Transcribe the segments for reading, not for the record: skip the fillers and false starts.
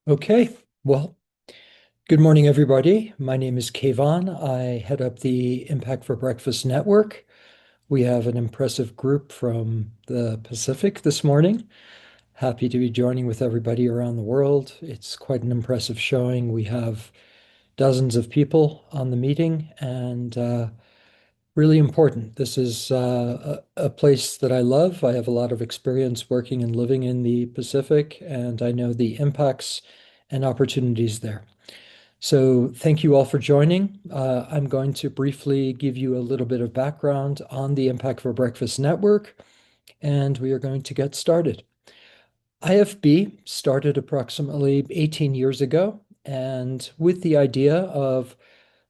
Okay, well, good morning, everybody. My name is Kayvon. I head up the Impact for Breakfast Network. We have an impressive group from the Pacific this morning. Happy to be joining with everybody around the world. It's quite an impressive showing. We have dozens of people on the meeting and really important. This is a place that I love. I have a lot of experience working and living in the Pacific, and I know the impacts and opportunities there. So thank you all for joining. I'm going to briefly give you a little bit of background on the Impact for Breakfast Network, and we are going to get started. IFB started approximately 18 years ago, and with the idea of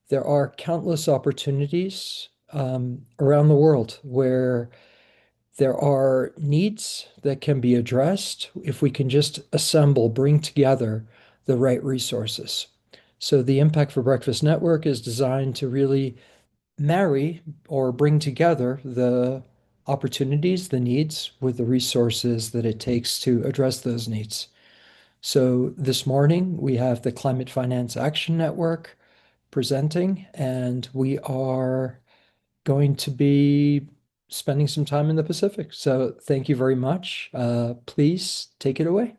there are countless opportunities around the world where there are needs that can be addressed if we can just assemble, bring together the right resources. So the Impact for Breakfast Network is designed to really marry or bring together the opportunities, the needs, with the resources that it takes to address those needs. So this morning we have the Climate Finance Action Network presenting, and we are going to be spending some time in the Pacific. So thank you very much. Please take it away.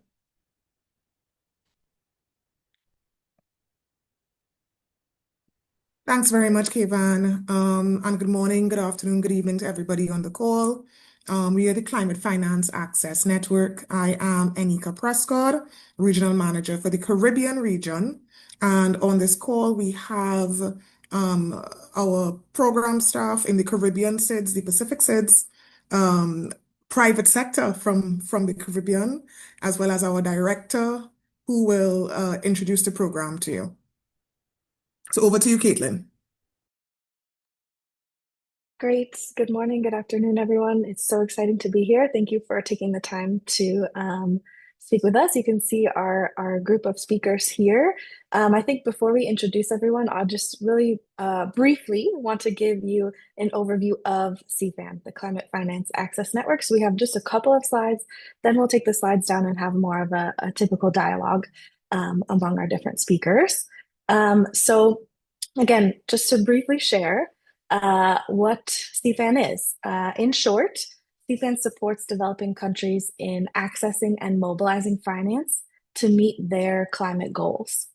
Thanks very much, Kayvan. And good morning, good afternoon, good evening to everybody on the call. We are the Climate Finance Access Network. I am Enika Prescott, Regional Manager for the Caribbean region. And on this call, we have our program staff in the Caribbean SIDS, the Pacific SIDS, um, private sector from the Caribbean, as well as our director who will introduce the program to you. So over to you, Caitlin. Great. Good morning, good afternoon, everyone. It's so exciting to be here. Thank you for taking the time to speak with us. You can see our group of speakers here. I think before we introduce everyone, I'll just really briefly want to give you an overview of CFAN, the Climate Finance Access Network. So we have just a couple of slides, then we'll take the slides down and have more of a typical dialogue among our different speakers. So again, just to briefly share, what CFAN is. In short, CFAN supports developing countries in accessing and mobilizing finance to meet their climate goals.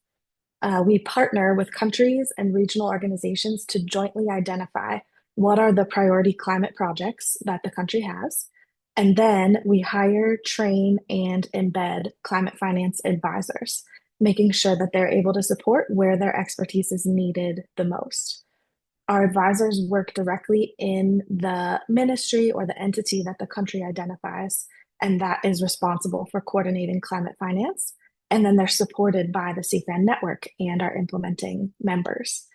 We partner with countries and regional organizations to jointly identify what are the priority climate projects that the country has. And then we hire, train, and embed climate finance advisors, making sure that they're able to support where their expertise is needed the most. Our advisors work directly in the ministry or the entity that the country identifies, and that is responsible for coordinating climate finance. And then they're supported by the CFAN network and our implementing members.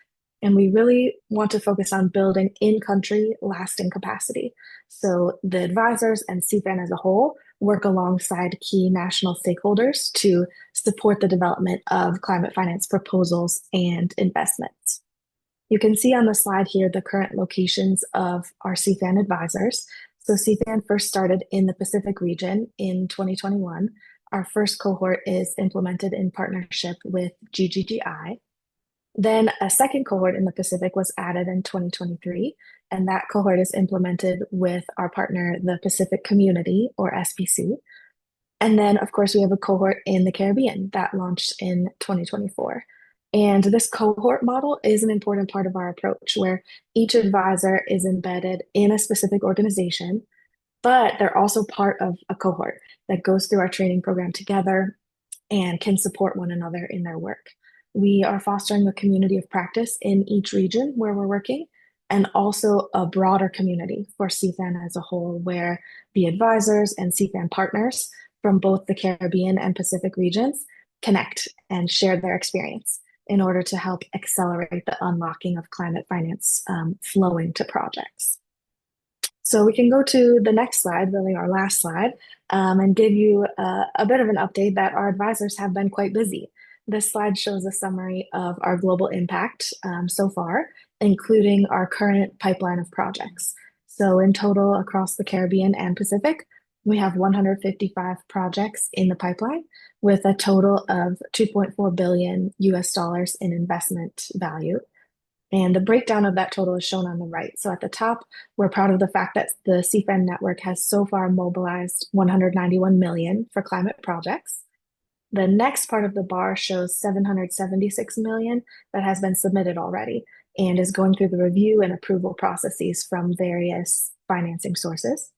And we really want to focus on building in-country lasting capacity. So the advisors and CFAN as a whole work alongside key national stakeholders to support the development of climate finance proposals and investments. You can see on the slide here the current locations of our CFAN advisors. So CFAN first started in the Pacific region in 2021. Our first cohort is implemented in partnership with GGGI. Then a second cohort in the Pacific was added in 2023, and that cohort is implemented with our partner, the Pacific Community, or SPC. And then, of course, we have a cohort in the Caribbean that launched in 2024. And this cohort model is an important part of our approach where each advisor is embedded in a specific organization, but they're also part of a cohort that goes through our training program together and can support one another in their work. We are fostering a community of practice in each region where we're working, and also a broader community for CFAN as a whole, where the advisors and CFAN partners from both the Caribbean and Pacific regions connect and share their experience in order to help accelerate the unlocking of climate finance flowing to projects. So we can go to the next slide, really our last slide, and give you a bit of an update that our advisors have been quite busy. This slide shows a summary of our global impact so far, including our current pipeline of projects. So in total, across the Caribbean and Pacific, We have 155 projects in the pipeline with a total of 2.4 billion US dollars in investment value. And the breakdown of that total is shown on the right. So at the top, we're proud of the fact that the CFAN network has so far mobilized 191 million for climate projects. The next part of the bar shows 776 million that has been submitted already and is going through the review and approval processes from various financing sources.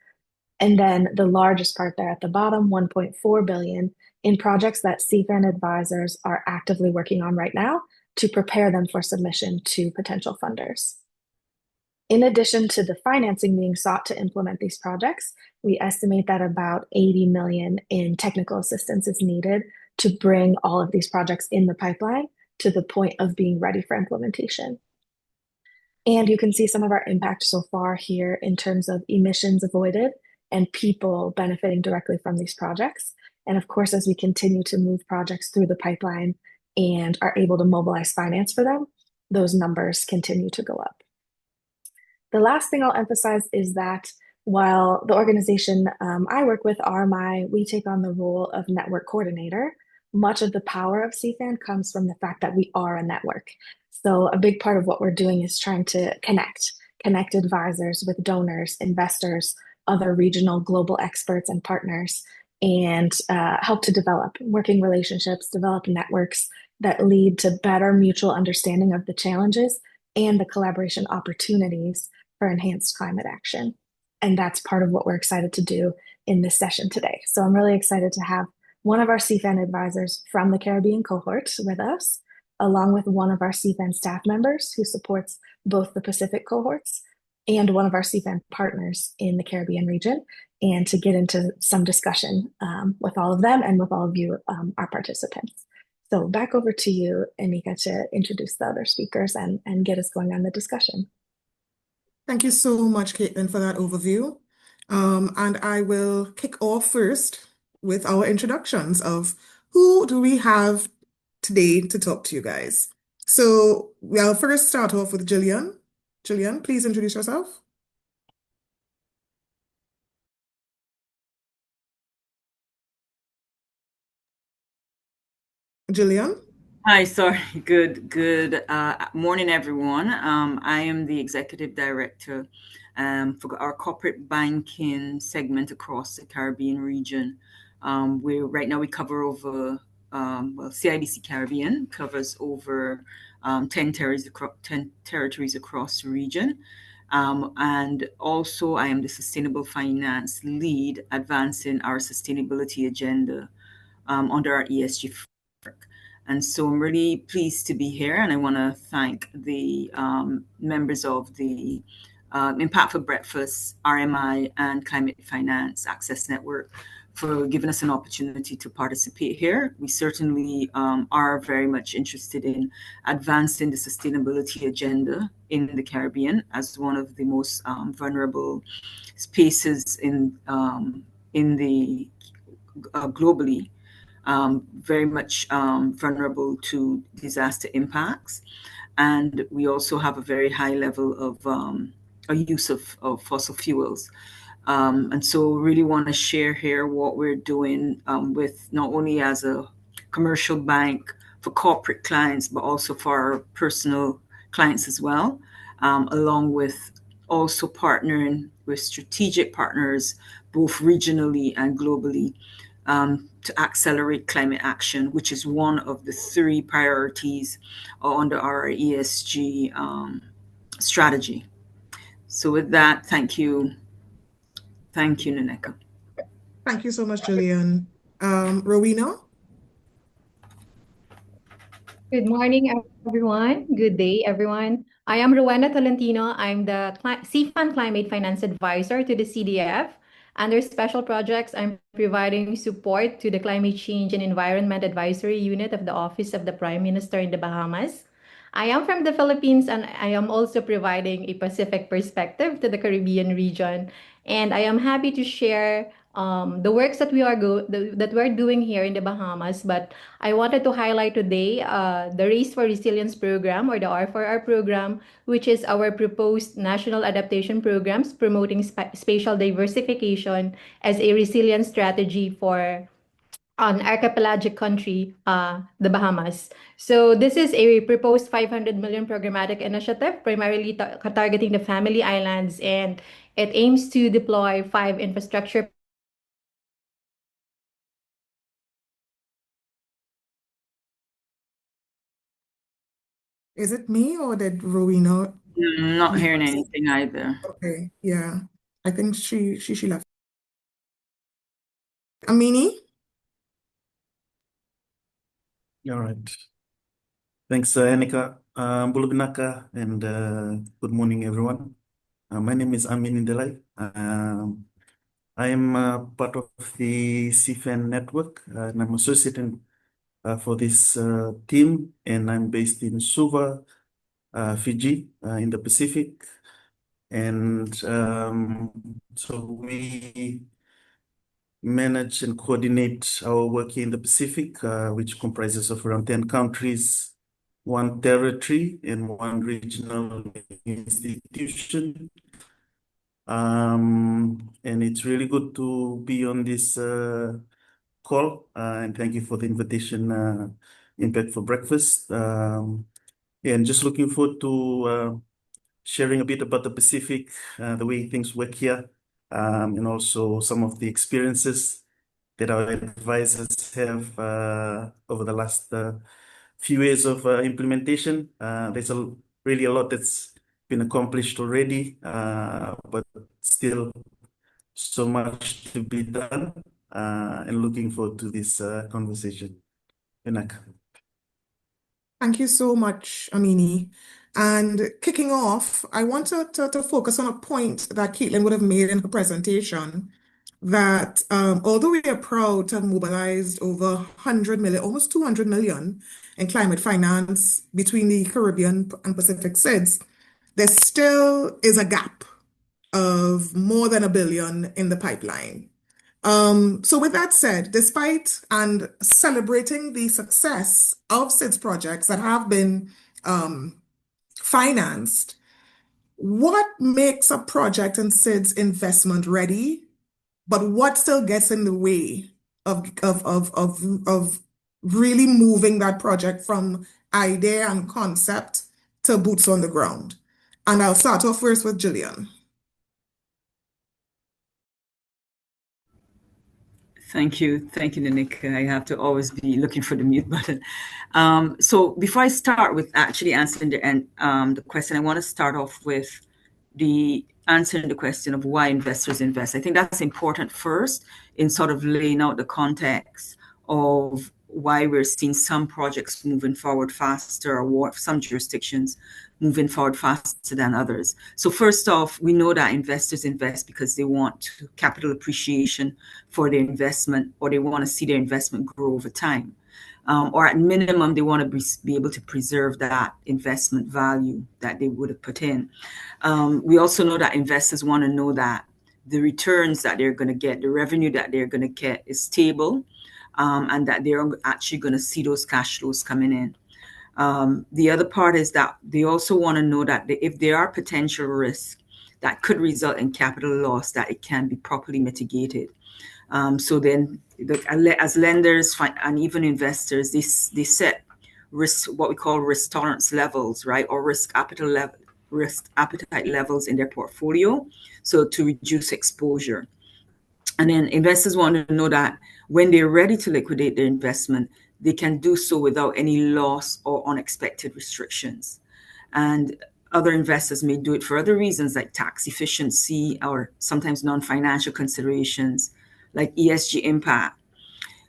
And then the largest part there at the bottom, 1.4 billion in projects that CFAN advisors are actively working on right now to prepare them for submission to potential funders. In addition to the financing being sought to implement these projects, we estimate that about 80 million in technical assistance is needed to bring all of these projects in the pipeline to the point of being ready for implementation. And you can see some of our impact so far here in terms of emissions avoided and people benefiting directly from these projects. And of course, as we continue to move projects through the pipeline and are able to mobilize finance for them, those numbers continue to go up. The last thing I'll emphasize is that while the organization I work with, RMI, we take on the role of network coordinator, much of the power of CFAN comes from the fact that we are a network. So a big part of what we're doing is trying to connect advisors with donors, investors, other regional global experts and partners, and help to develop working relationships, develop networks that lead to better mutual understanding of the challenges and the collaboration opportunities for enhanced climate action. And that's part of what we're excited to do in this session today. So I'm really excited to have one of our CFAN advisors from the Caribbean cohort with us, along with one of our CFAN staff members who supports both the Pacific cohorts and one of our CFAN partners in the Caribbean region, and to get into some discussion with all of them and with all of you, our participants. So back over to you, Anika, to introduce the other speakers and get us going on the discussion. Thank you so much, Caitlin, for that overview. And I will kick off first with our introductions of who do we have today to talk to you guys. So we'll first start off with Jillian. Jillian, please introduce yourself. Jillian? Hi, sorry. Good morning, everyone. I am the executive director for our corporate banking segment across the Caribbean region. Right now we cover over CIBC Caribbean covers over 10 territories across the region. And also I am the sustainable finance lead advancing our sustainability agenda under our ESG framework. And so I'm really pleased to be here, and I want to thank the members of the Impact for Breakfast, RMI, and Climate Finance Access Network for giving us an opportunity to participate here. We certainly are very much interested in advancing the sustainability agenda in the Caribbean as one of the most vulnerable spaces in the globally. Very much vulnerable to disaster impacts. And we also have a very high level of a use of fossil fuels. And so really want to share here what we're doing with not only as a commercial bank for corporate clients, but also for our personal clients as well, along with also partnering with strategic partners, both regionally and globally, to accelerate climate action, which is one of the 3 priorities under our ESG strategy. So with that, thank you. Thank you, Naneka. Thank you so much, Jillian. Rowena? Good morning, everyone. Good day, everyone. I am Rowena Tolentino. I'm the CFAN Climate Finance Advisor to the CDF. Under special projects, I'm providing support to the Climate Change and Environment Advisory Unit of the Office of the Prime Minister in the Bahamas. I am from the Philippines, and I am also providing a Pacific perspective to the Caribbean region. And I am happy to share the works that that we're doing here in the Bahamas. But I wanted to highlight today the Race for Resilience program, or the R4R program, which is our proposed national adaptation programs promoting spatial diversification as a resilience strategy for an archipelagic country, the Bahamas. So this is a proposed 500 million programmatic initiative, primarily targeting the family islands, and it aims to deploy 5 infrastructure. Is it me or did Rowena? I'm not hearing anything either. Okay, yeah. I think she left. Amini? All right. Thanks, Anika, Bulubinaka, and good morning, everyone. My name is Amin Indelai. I am part of the CFAN network, and I'm associated for this team, and I'm based in Suva, Fiji, in the Pacific. And so we manage and coordinate our work here in the Pacific, which comprises of around 10 countries, 1 territory, and 1 regional institution. And it's really good to be on this call, and thank you for the invitation, Impact for Breakfast. And just looking forward to sharing a bit about the Pacific, the way things work here, and also some of the experiences that our advisors have over the last few years of implementation. There's really a lot that's been accomplished already, but still so much to be done, and looking forward to this conversation. Benak. Thank you so much, Amini. And kicking off, I want to focus on a point that Caitlin would have made in her presentation, that although we are proud to have mobilized over 100 million, almost 200 million in climate finance between the Caribbean and Pacific SIDS, there still is a gap of more than $1 billion in the pipeline. So with that said, despite and celebrating the success of SIDS projects that have been financed, what makes a project in SIDS investment ready, but what still gets in the way of really moving that project from idea and concept to boots on the ground? And I'll start off first with Gillian. Thank you, Nick. I have to always be looking for the mute button. So before I start with actually answering the question, I want to start off with answering the question of why investors invest. I think that's important first in sort of laying out the context of why we're seeing some projects moving forward faster, or some jurisdictions moving forward faster than others. So first off, we know that investors invest because they want capital appreciation for their investment, or they want to see their investment grow over time. Or at minimum, they want to be able to preserve that investment value that they would have put in. We also know that investors want to know that the returns that they're going to get, the revenue that they're going to get is stable, and that they're actually going to see those cash flows coming in. The other part is that they also want to know that if there are potential risks that could result in capital loss, that it can be properly mitigated. So then, as lenders and even investors, they set risk, what we call risk tolerance levels, right, or risk appetite levels in their portfolio, so to reduce exposure. And then investors want to know that when they're ready to liquidate their investment, they can do so without any loss or unexpected restrictions. And other investors may do it for other reasons, like tax efficiency, or sometimes non-financial considerations like ESG impact.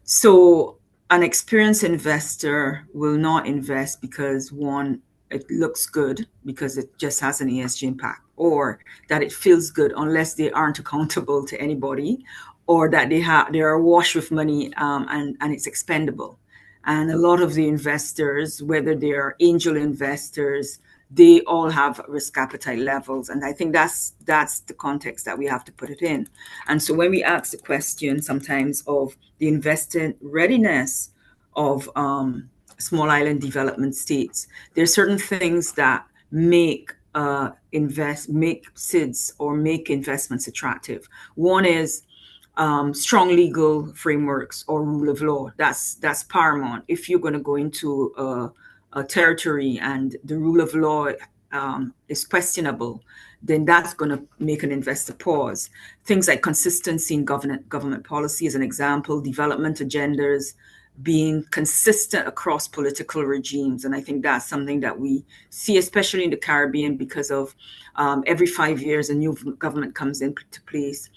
So an experienced investor will not invest because, one, it looks good because it just has an ESG impact, or that it feels good, unless they aren't accountable to anybody, or that they are awash with money, and it's expendable. And a lot of the investors, whether they are angel investors, they all have risk appetite levels. And I think that's the context that we have to put it in. And so when we ask the question sometimes of the investor readiness of small island development states, there's certain things that make SIDS or make investments attractive. One is strong legal frameworks or rule of law. That's paramount. If you're going to go into a territory and the rule of law is questionable, then that's going to make an investor pause. Things like consistency in government policy, as an example, development agendas being consistent across political regimes. And I think that's something that we see, especially in the Caribbean, because of every 5 years a new government comes into place.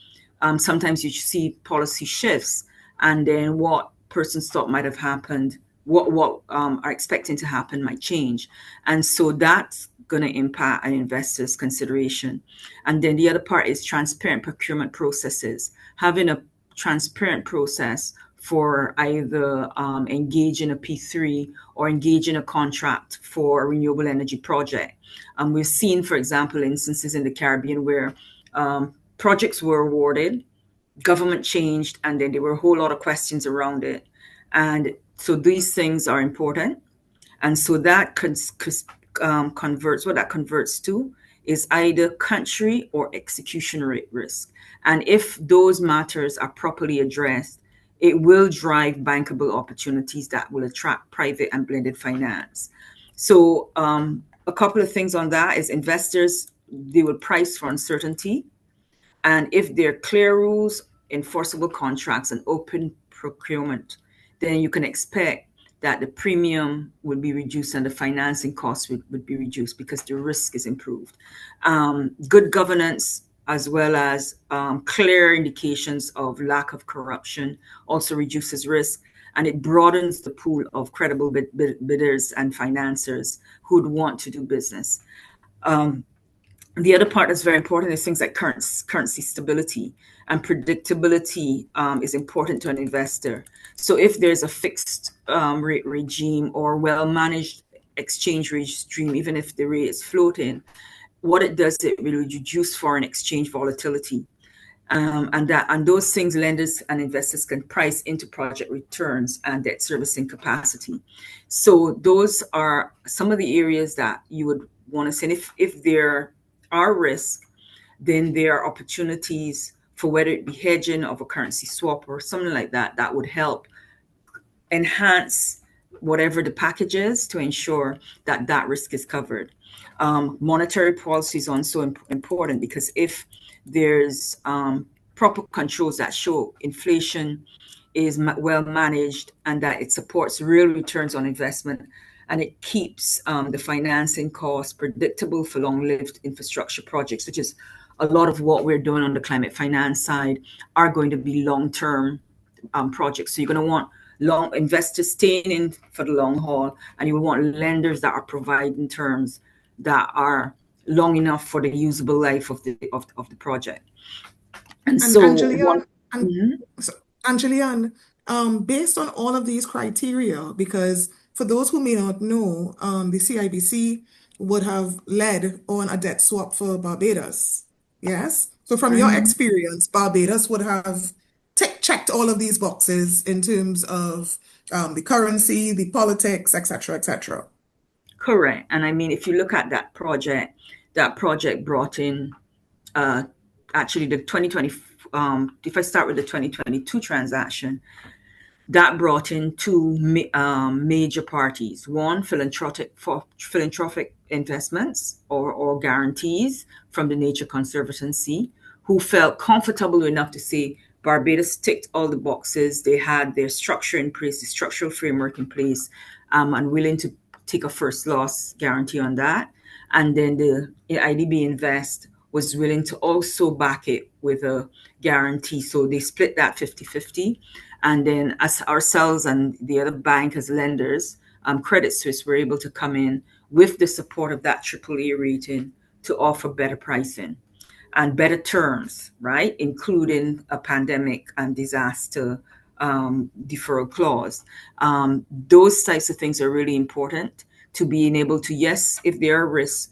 Sometimes you see policy shifts, and then what persons thought might have happened, what are expecting to happen might change. And so that's going to impact an investor's consideration. And then the other part is transparent procurement processes. Having a transparent process for either engage in a P3 or engage in a contract for a renewable energy project. We've seen, for example, instances in the Caribbean where projects were awarded, government changed, and then there were a whole lot of questions around it. And so these things are important. And so that converts, what that converts to is either country or execution rate risk. And if those matters are properly addressed, it will drive bankable opportunities that will attract private and blended finance. So a couple of things on that is investors, they will price for uncertainty. And if there are clear rules, enforceable contracts, and open procurement, then you can expect that the premium would be reduced and the financing costs would be reduced because the risk is improved. Good governance, as well as clear indications of lack of corruption, also reduces risk, and it broadens the pool of credible bidders and financiers who would want to do business. The other part that's very important is things like currency stability and predictability is important to an investor. So if there's a fixed rate regime or well-managed exchange rate stream, even if the rate is floating, what it does, it will reduce foreign exchange volatility. And those things lenders and investors can price into project returns and debt servicing capacity. So those are some of the areas that you would want to see. And if there are risks, then there are opportunities for whether it be hedging of a currency swap or something like that, that would help enhance whatever the package is to ensure that that risk is covered. Monetary policy is also important because if there's proper controls that show inflation is well managed and that it supports real returns on investment and it keeps the financing costs predictable for long-lived infrastructure projects, which is a lot of what we're doing on the climate finance side, are going to be long-term projects. So you're going to want long investors staying in for the long haul, and you will want lenders that are providing terms that are long enough for the usable life of the project. And so, Angelian, based on all of these criteria, because for those who may not know, the CIBC would have led on a debt swap for Barbados. Yes. So from your experience, Barbados would have checked all of these boxes in terms of the currency, the politics, etc., etc. Correct. And I mean, if you look at that project brought in actually the 2020, if I start with the 2022 transaction, that brought in two major parties. One, philanthropic investments or guarantees from the Nature Conservancy, who felt comfortable enough to say Barbados ticked all the boxes. They had their structure in place, the structural framework in place, and willing to take a first loss guarantee on that. And then the IDB Invest was willing to also back it with a guarantee. So they split that 50-50. And then as ourselves and the other bank as lenders, Credit Suisse were able to come in with the support of that AAA rating to offer better pricing and better terms, right? Including a pandemic and disaster deferral clause. Those types of things are really important to being able to, yes, if there are risks,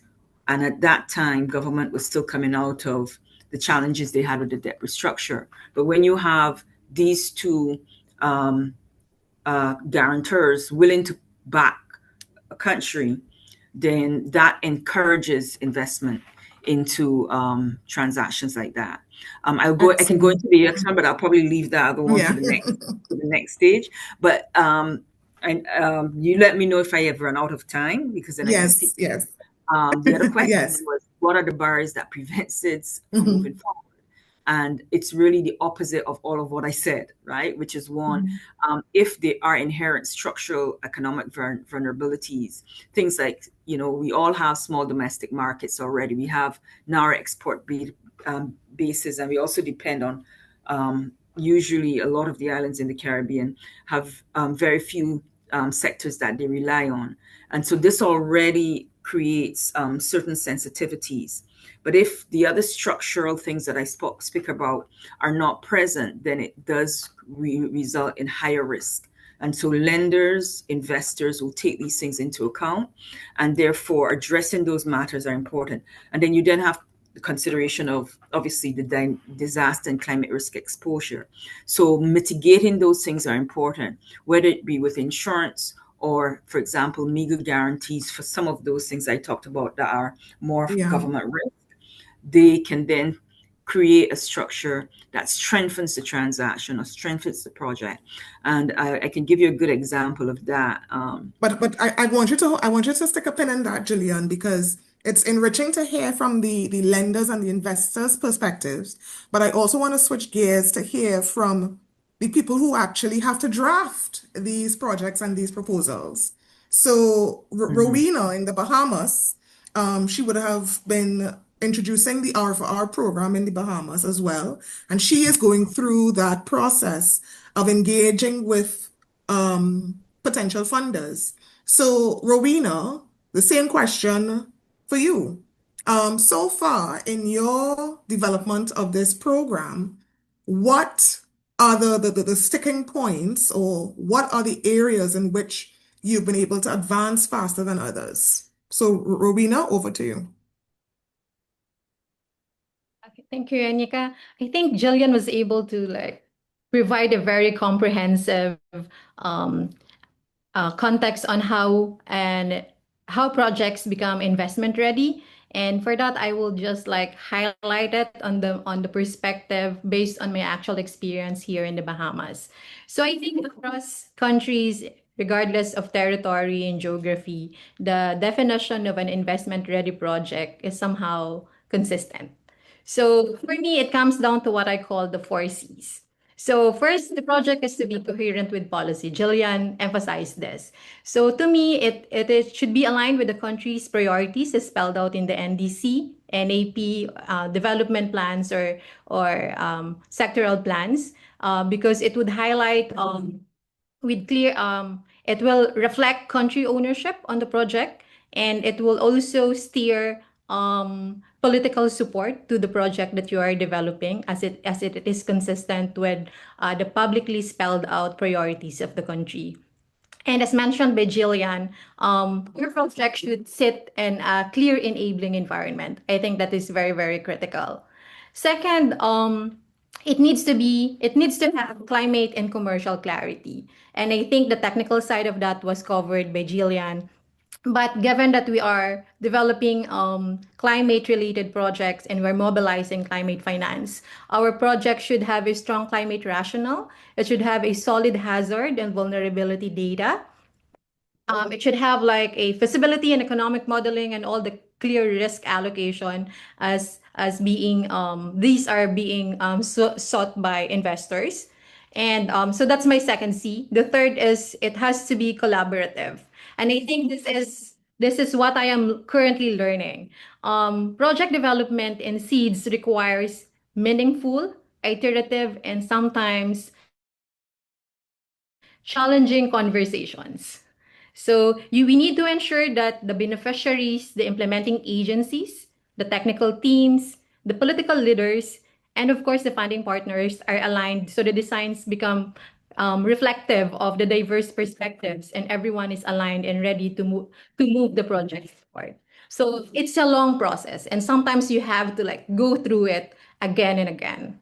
and at that time, government was still coming out of the challenges they had with the debt restructure. But when you have these two guarantors willing to back a country, then that encourages investment into transactions like that. I can go Excellent. into the next one, but I'll probably leave the other one Yeah. to the next stage. But you let me know if I have run out of time, because then I can Yes, speak. yes. The other question Yes. was, what are the barriers that prevent SIDS from moving Mhm. forward? And it's really the opposite of all of what I said, right? Which is one, Mhm. if there are inherent structural economic vulnerabilities, things like, we all have small domestic markets already. We have narrow export bases, and we also depend on, usually a lot of the islands in the Caribbean have very few sectors that they rely on. And so this already creates certain sensitivities. But if the other structural things that I speak about are not present, then it does result in higher risk. And so lenders, investors will take these things into account, and therefore addressing those matters are important. And then you then have the consideration of, obviously, the disaster and climate risk exposure. So mitigating those things are important, whether it be with insurance or, for example, meager guarantees for some of those things I talked about that are more Yeah. government risk. They can then create a structure that strengthens the transaction or strengthens the project. And I can give you a good example of that. But I want you to stick a pin in that, Julian, because it's enriching to hear from the lenders and the investors' perspectives. But I also want to switch gears to hear from the people who actually have to draft these projects and these proposals. So Mhm. Rowena in the Bahamas, she would have been introducing the R4R program in the Bahamas as well, and she is going through that process of engaging with potential funders. So, Rowena, the same question for you. So far in your development of this program, what are the sticking points, or what are the areas in which you've been able to advance faster than others? So, Rowena, over to you. Okay, thank you, Anika. I think Jillian was able to provide a very comprehensive um, context on how projects become investment ready. And for that, I will just highlight it on the perspective based on my actual experience here in the Bahamas. So I think across countries, regardless of territory and geography, the definition of an investment ready project is somehow consistent. So for me, it comes down to what I call the four C's. So first, the project is to be coherent with policy. Jillian emphasized this. So to me, it should be aligned with the country's priorities as spelled out in the NDC, NAP, development plans, or sectoral plans, because it would highlight with clear it will reflect country ownership on the project, and it will also steer political support to the project that you are developing, as it is consistent with the publicly spelled out priorities of the country. And as mentioned by Jillian, your project should sit in a clear enabling environment. I think that is very, very critical. Second, it needs to have climate and commercial clarity. And I think the technical side of that was covered by Jillian. But given that we are developing climate related projects and we're mobilizing climate finance, our project should have a strong climate rationale. It should have a solid hazard and vulnerability data. It should have a feasibility and economic modeling and all the clear risk allocation as being these are being sought by investors. And so that's my second C. The third is it has to be collaborative. And I think this is what I am currently learning. Project development in seeds requires meaningful, iterative, and sometimes challenging conversations. So we need to ensure that the beneficiaries, the implementing agencies, the technical teams, the political leaders, and of course the funding partners are aligned so the designs become reflective of the diverse perspectives, and everyone is aligned and ready to move the project forward. So it's a long process, and sometimes you have to like go through it again and again.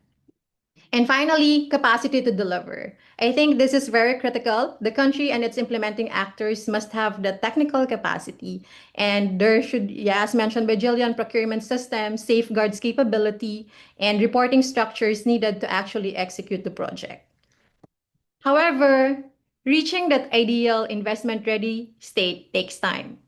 And finally, capacity to deliver. I think this is very critical. The country and its implementing actors must have the technical capacity. And there should, yeah, as mentioned by Jillian, procurement systems, safeguards capability, and reporting structures needed to actually execute the project. However, reaching that ideal investment ready state takes time.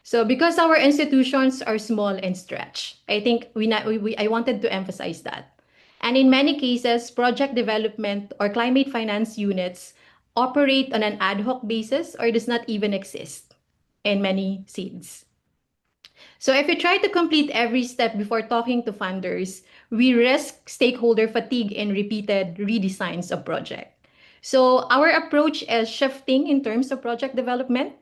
So because our institutions are small and stretched, I think I wanted to emphasize that. And in many cases, project development or climate finance units operate on an ad hoc basis or does not even exist in many SIDS. So if we try to complete every step before talking to funders, we risk stakeholder fatigue and repeated redesigns of project. So our approach is shifting in terms of project development.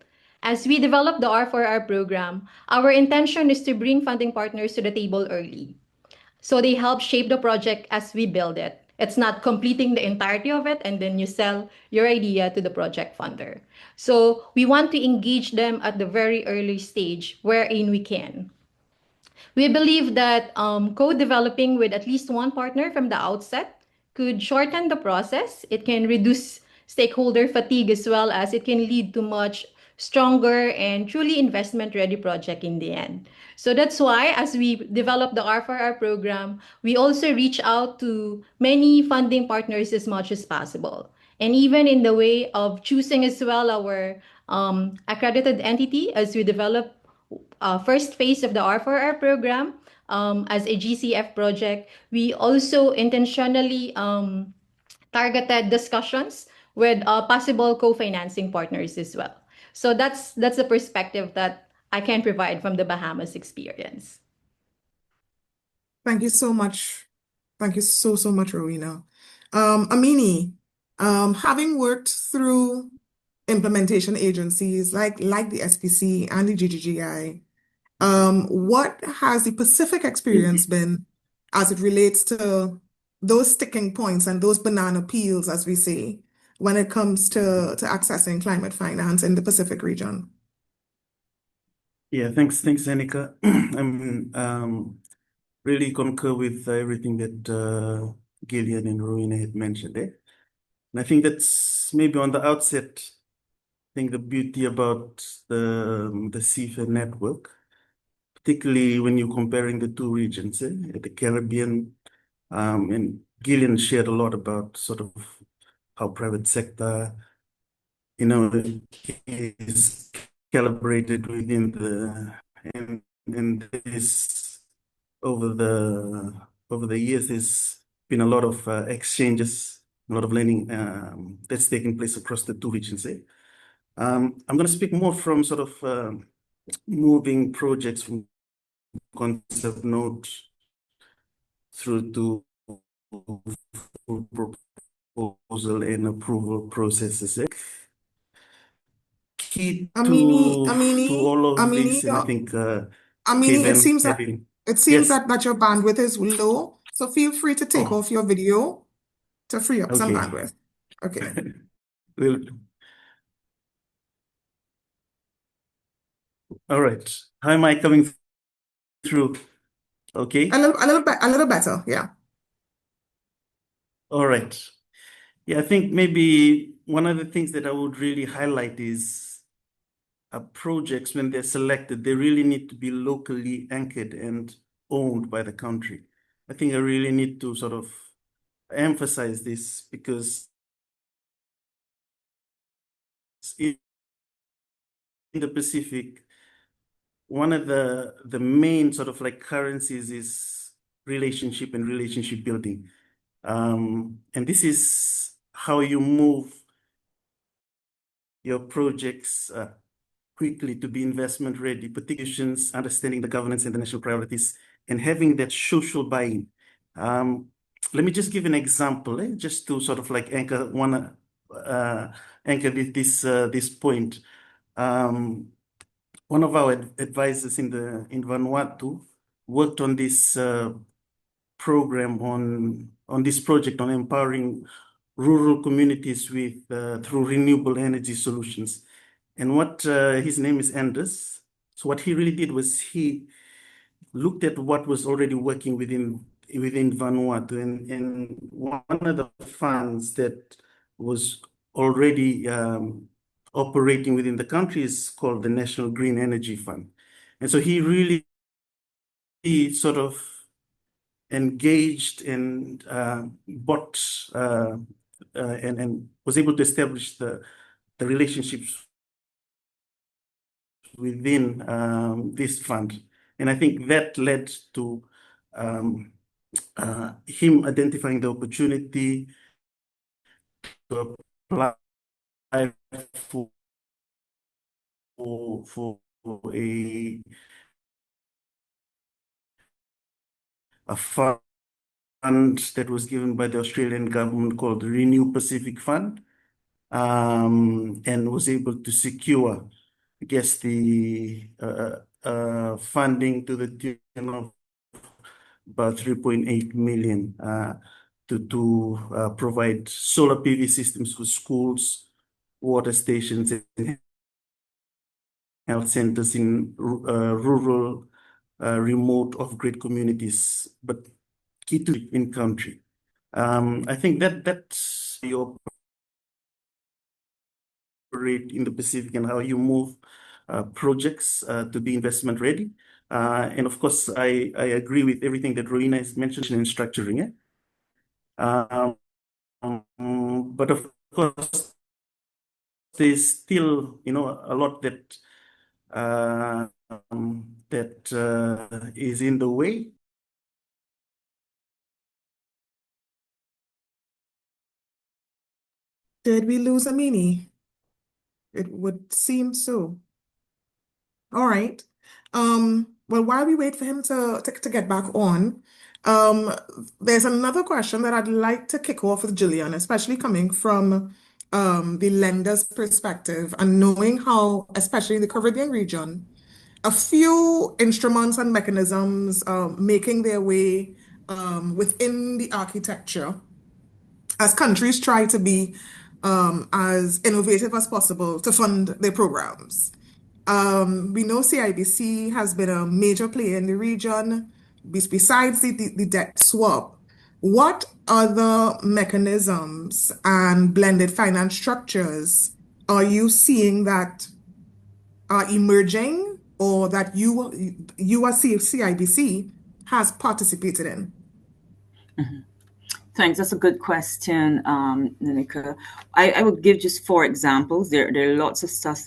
As we develop the R4R program, our intention is to bring funding partners to the table early. So they help shape the project as we build it. It's not completing the entirety of it and then you sell your idea to the project funder. So we want to engage them at the very early stage wherein we can. We believe that co-developing with at least one partner from the outset could shorten the process. It can reduce stakeholder fatigue as well as it can lead to much stronger and truly investment-ready project in the end. So that's why as we develop the R4R program, we also reach out to many funding partners as much as possible. And even in the way of choosing as well our accredited entity as we develop first phase of the R4R program as a GCF project, we also intentionally targeted discussions with possible co-financing partners as well. So that's the perspective that I can provide from the Bahamas experience. Thank you so much. Thank you so much, Rowena. Amini, having worked through implementation agencies like the SPC and the GGGI, what has the Pacific experience been as it relates to those sticking points and those banana peels, as we say, when it comes to accessing climate finance in the Pacific region? Yeah, thanks, Anika. Really concur with everything that Gillian and Rowena had mentioned there. And I think that's maybe on the outset, I think the beauty about the CFAN network, particularly when you're comparing the two regions, the Caribbean, and Gillian shared a lot about sort of how private sector, is calibrated within and this over the years, there's been a lot of exchanges, a lot of learning that's taking place across the two regions. I'm going to speak more from sort of moving projects from concept note through to full proposal and approval processes. Key Amini, to all of this, and I think Amini, it Kevin seems that having that yes, your bandwidth is low, so feel free to take oh, off your video to free up some okay. bandwidth. Okay. Well, all right. How am I coming through? Okay. A little better, yeah. All right. Yeah, I think maybe one of the things that I would really highlight is projects, when they're selected, they really need to be locally anchored and owned by the country. I think I really need to sort of emphasize this because in the Pacific, one of the main sort of like currencies is relationship and relationship building. And this is how you move your projects quickly to be investment ready, particularly understanding the governance and the national priorities and having that social buy-in. Let me just give an example, just to sort of like anchor this point. One of our advisors in Vanuatu worked on this program on this project on empowering rural communities with through renewable energy solutions. And what his name is Anders. So what he really did was he looked at what was already working within Vanuatu, and one of the funds that was already operating within the country is called the National Green Energy Fund. And so he really sort of engaged and bought and was able to establish the relationships within this fund. And I think that led to him identifying the opportunity to apply for, for a fund that was given by the Australian government called the Renew Pacific Fund, and was able to secure, I guess, the funding to the tune of about 3.8 million to provide solar PV systems for schools, water stations, and health centers in rural, remote, off-grid communities, but key to in country. I think that's your operate in the Pacific and how you move projects to be investment ready. And of course, I agree with everything that Rowena has mentioned in structuring it. But of course, there's still, a lot that is in the way. Did we lose Amini? It would seem so. All right. Well, while we wait for him to get back on, there's another question that I'd like to kick off with Gillian, especially coming from the lender's perspective and knowing how, especially in the Caribbean region, a few instruments and mechanisms making their way within the architecture as countries try to be as innovative as possible to fund their programs. We know CIBC has been a major player in the region. Besides the debt swap, what other mechanisms and blended finance structures are you seeing that are emerging or that you as CIBC has participated in? Mhm. Thanks. That's a good question, Nanika. I would give just 4 examples. There are lots of stuff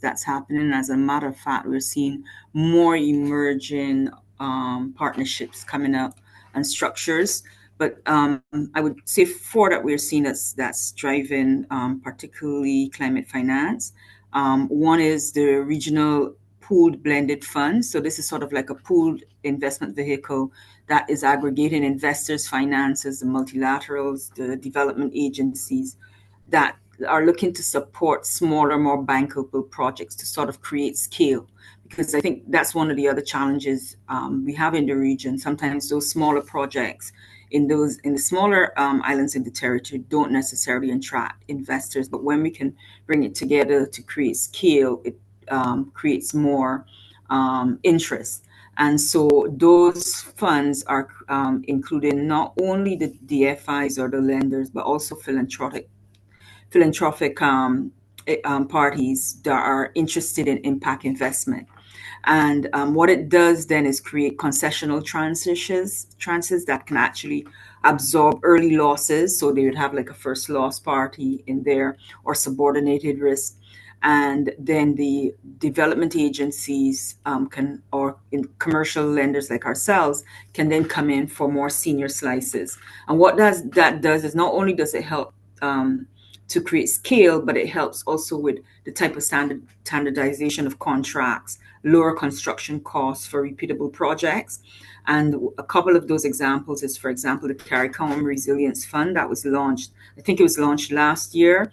that's happening. As a matter of fact, we're seeing more emerging partnerships coming up and structures. But I would say 4 that we're seeing that's driving particularly climate finance. One is the regional pooled blended fund. So this is sort of like a pooled investment vehicle that is aggregating investors, finances, the multilaterals, the development agencies that are looking to support smaller, more bankable projects to sort of create scale. Because I think that's one of the other challenges we have in the region. Sometimes those smaller projects in the smaller islands in the territory don't necessarily attract investors, but when we can bring it together to create scale, it creates more interest. And so those funds are including not only the DFIs or the lenders, but also philanthropic parties that are interested in impact investment. And what it does then is create concessional tranches that can actually absorb early losses. So they would have like a first loss party in there or subordinated risk. And then the development agencies or in commercial lenders like ourselves can then come in for more senior slices. And what that does is not only does it help to create scale, but it helps also with the type of standardization of contracts, lower construction costs for repeatable projects. And a couple of those examples is, for example, the CARICOM Resilience Fund that was launched. I think it was launched last year.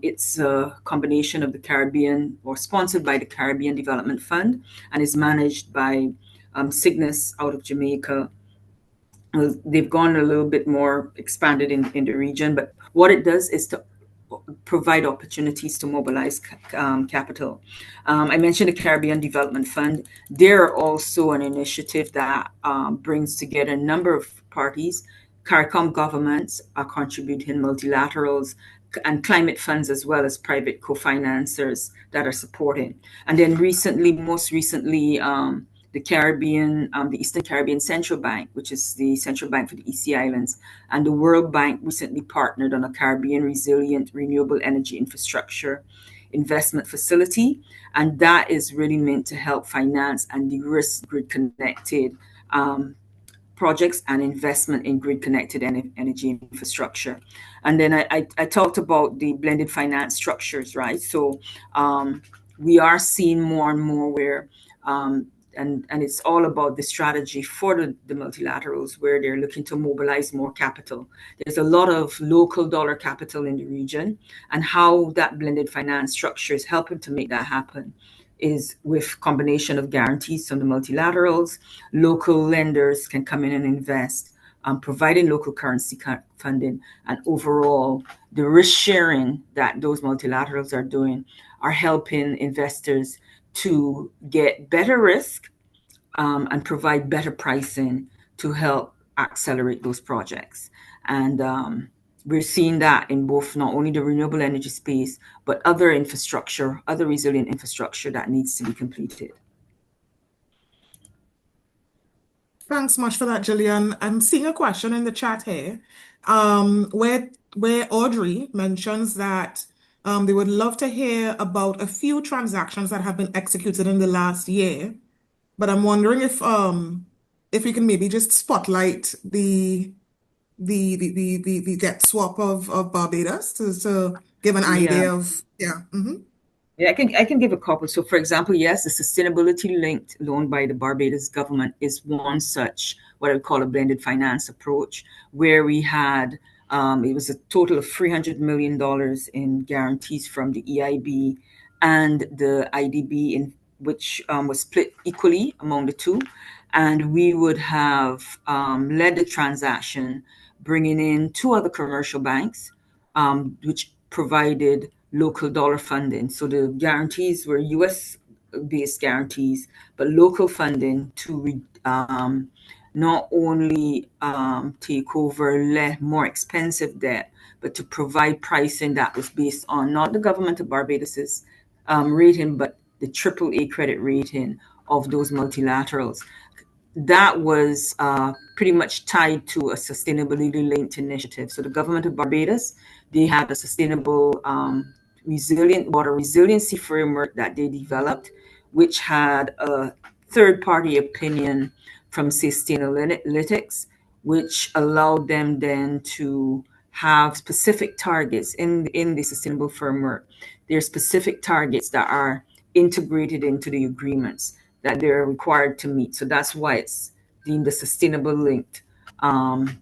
It's a combination of the Caribbean, or sponsored by the Caribbean Development Fund, and is managed by Cygnus out of Jamaica. They've gone a little bit more expanded in the region, but what it does is to provide opportunities to mobilize capital. I mentioned the Caribbean Development Fund. They're also an initiative that brings together a number of parties. CARICOM governments are contributing, multilaterals, and climate funds, as well as private co-financers that are supporting. And then most recently, the Eastern Caribbean Central Bank, which is the central bank for the EC Islands, and the World Bank recently partnered on a Caribbean Resilient Renewable Energy Infrastructure investment facility. And that is really meant to help finance and de-risk grid-connected projects and investment in grid-connected energy infrastructure. And then I talked about the blended finance structures, right? So we are seeing more and more where and it's all about the strategy for the multilaterals, where they're looking to mobilize more capital. There's a lot of local dollar capital in the region, and how that blended finance structure is helping to make that happen is with combination of guarantees from the multilaterals. Local lenders can come in and invest, providing local currency funding, and overall the risk sharing that those multilaterals are doing are helping investors to get better risk and provide better pricing to help accelerate those projects. And we're seeing that in both not only the renewable energy space, but other infrastructure, other resilient infrastructure that needs to be completed. Thanks much for that, Gillian. I'm seeing a question in the chat here, where Audrey mentions that they would love to hear about a few transactions that have been executed in the last year. But I'm wondering if we can maybe just spotlight the debt swap of Barbados to give an idea of Yeah, I can give a couple. So, for example, yes, the sustainability-linked loan by the Barbados government is one such, what I would call a blended finance approach, where we had, it was a total of $300 million in guarantees from the EIB and the IDB, which was split equally among the two. And we would have led the transaction, bringing in two other commercial banks, which provided local dollar funding. So the guarantees were US-based guarantees, but local funding to not only take over more expensive debt, but to provide pricing that was based on not the government of Barbados's rating, but the AAA credit rating of those multilaterals. That was pretty much tied to a sustainability-linked initiative. So the government of Barbados, they had a sustainable water resiliency framework that they developed, which had a third-party opinion from Sustainalytics, which allowed them then to have specific targets in the sustainable framework. There are specific targets that are integrated into the agreements that they're required to meet. So that's why it's deemed a sustainable linked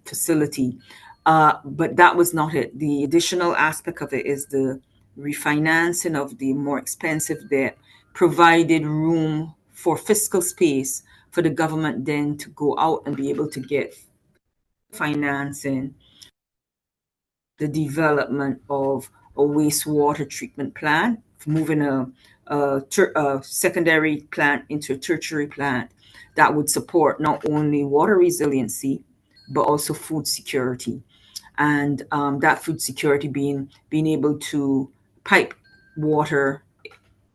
facility. But that was not it. The additional aspect of it is the refinancing of the more expensive debt provided room for fiscal space for the government then to go out and be able to get financing the development of a wastewater treatment plant, moving a secondary plant into a tertiary plant that would support not only water resiliency, but also food security. And that food security being able to pipe water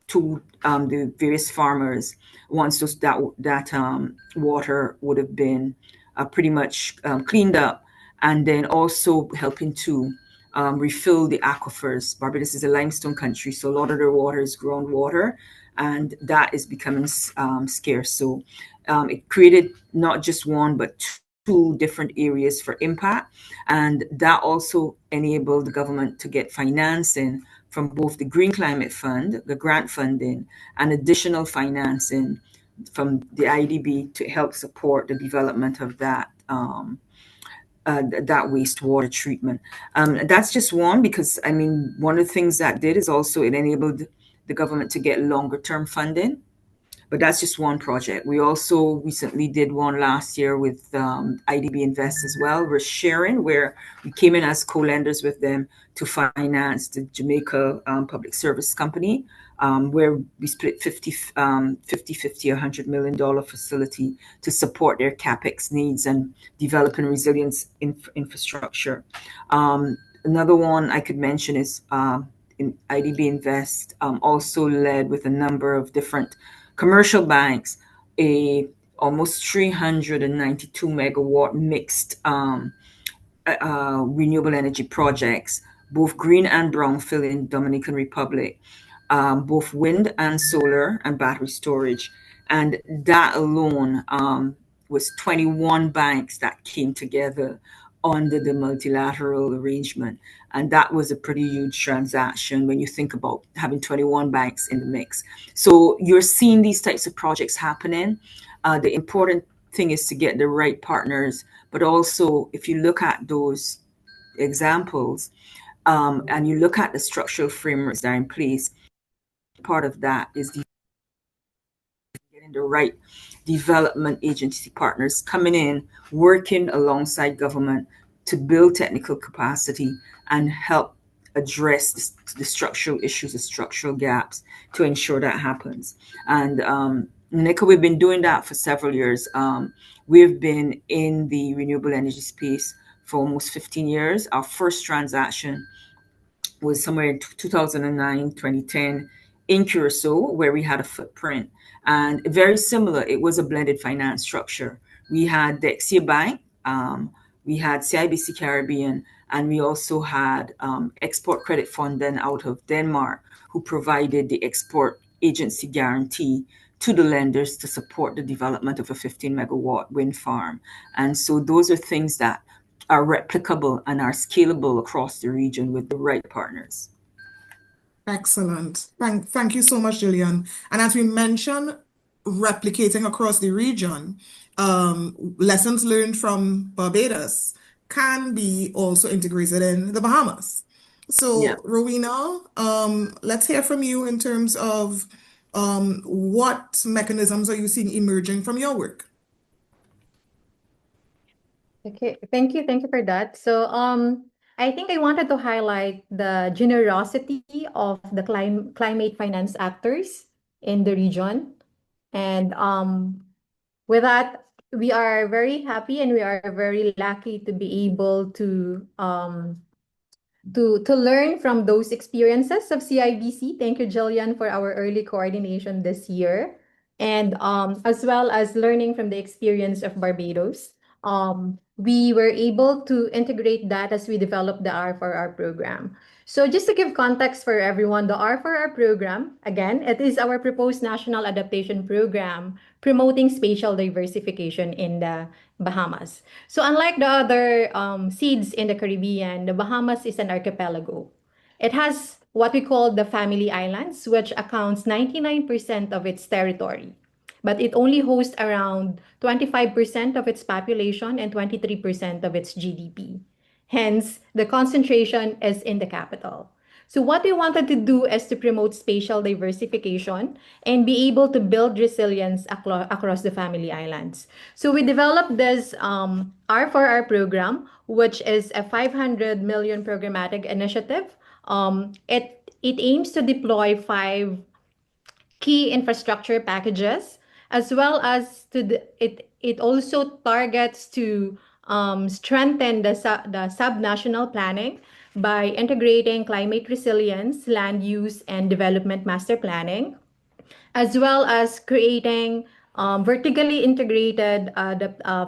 to the various farmers once that water would have been pretty much cleaned up, and then also helping to refill the aquifers. Barbados is a limestone country, so a lot of their water is groundwater, and that is becoming scarce. So it created not just one, but two different areas for impact. And that also enabled the government to get financing from both the Green Climate Fund, the grant funding, and additional financing from the IDB to help support the development of that wastewater treatment. That's just one, because I mean, one of the things that did is also it enabled the government to get longer term funding, But that's just one project. We also recently did one last year with IDB Invest as well. We're sharing, where we came in as co-lenders with them to finance the Jamaica Public Service Company, where we split 50-50, $100 million facility to support their CapEx needs and developing resilience infrastructure. Another one I could mention is in IDB Invest, also led with a number of different commercial banks, almost 392 megawatt mixed renewable energy projects, both green and brownfield in Dominican Republic, both wind and solar and battery storage. And that alone was 21 banks that came together under the multilateral arrangement. And that was a pretty huge transaction when you think about having 21 banks in the mix. So you're seeing these types of projects happening. The important thing is to get the right partners, but also if you look at those examples and you look at the structural frameworks that are in place, part of that is getting the right development agency partners coming in, working alongside government to build technical capacity and help address the structural issues, the structural gaps to ensure that happens. And Nika, we've been doing that for several years. We've been in the renewable energy space for almost 15 years. Our first transaction was somewhere in 2009, 2010 in Curacao, where we had a footprint. And very similar, it was a blended finance structure. We had Dexia Bank, we had CIBC Caribbean, and we also had Export Credit Funding out of Denmark, who provided the export agency guarantee to the lenders to support the development of a 15 megawatt wind farm. And so those are things that are replicable and are scalable across the region with the right partners. Excellent. Thank you so much, Gillian. And as we mentioned, replicating across the region, lessons learned from Barbados can be also integrated in the Bahamas. So, Yeah. Rowena, let's hear from you in terms of what mechanisms are you seeing emerging from your work? Okay, thank you for that. So, I think I wanted to highlight the generosity of the climate finance actors in the region. And with that, we are very happy and we are very lucky to be able to learn from those experiences of CIBC. Thank you, Jillian, for our early coordination this year. And as well as learning from the experience of Barbados. We were able to integrate that as we developed the R4R program. So just to give context for everyone, the R4R program, again, it is our proposed national adaptation program promoting spatial diversification in the Bahamas. So unlike the other SIDS in the Caribbean, the Bahamas is an archipelago. It has what we call the family islands, which accounts 99% of its territory. But it only hosts around 25% of its population and 23% of its GDP. Hence, the concentration is in the capital. So what we wanted to do is to promote spatial diversification and be able to build resilience across the family islands. So we developed this R4R program, which is a 500 million programmatic initiative. It aims to deploy 5 key infrastructure packages, as well as it also targets to strengthen the subnational planning by integrating climate resilience, land use, and development master planning, as well as creating vertically integrated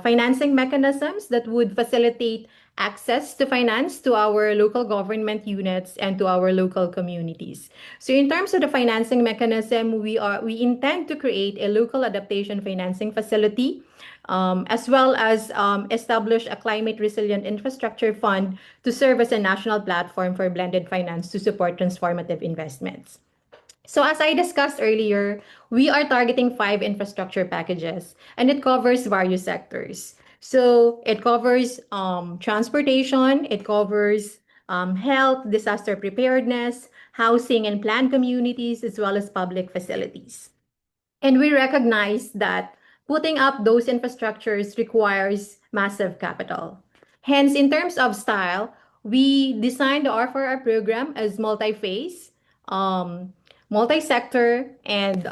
financing mechanisms that would facilitate access to finance to our local government units and to our local communities. So in terms of the financing mechanism, we intend to create a local adaptation financing facility, as well as establish a climate resilient infrastructure fund to serve as a national platform for blended finance to support transformative investments. So as I discussed earlier, we are targeting 5 infrastructure packages, and it covers various sectors. So it covers transportation, it covers health, disaster preparedness, housing and planned communities, as well as public facilities. And we recognize that putting up those infrastructures requires massive capital. Hence, in terms of style, we designed the R4R program as multi-phase, um, multi-sector, and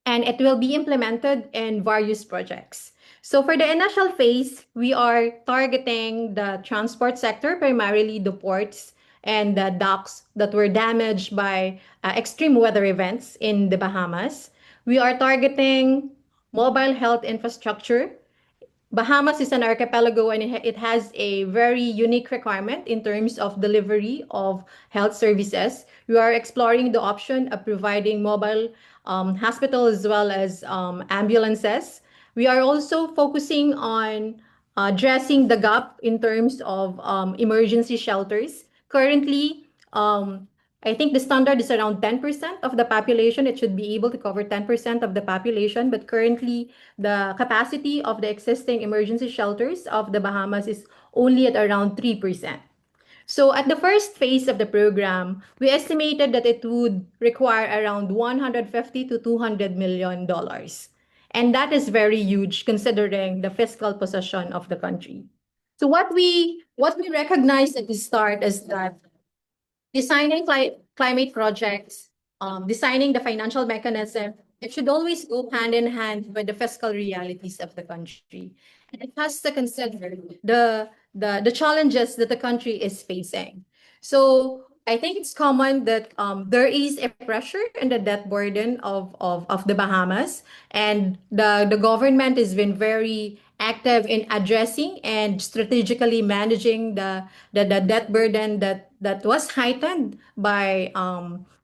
it will be implemented in various projects. So for the initial phase, we are targeting the transport sector, primarily the ports and the docks that were damaged by extreme weather events in the Bahamas. We are targeting mobile health infrastructure. Bahamas is an archipelago and it has a very unique requirement in terms of delivery of health services. We are exploring the option of providing mobile hospital as well as ambulances. We are also focusing on addressing the gap in terms of emergency shelters. Currently, I think the standard is around 10% of the population. It should be able to cover 10% of the population, but currently the capacity of the existing emergency shelters of the Bahamas is only at around 3%. So at the first phase of the program, we estimated that it would require around 150 to 200 million dollars. And that is very huge considering the fiscal position of the country. So what we recognized at the start is that designing climate projects, designing the financial mechanism, it should always go hand in hand with the fiscal realities of the country. And it has to consider the challenges that the country is facing. So I think it's common that there is a pressure in the debt burden of the Bahamas, and the government has been very active in addressing and strategically managing the debt burden that was heightened by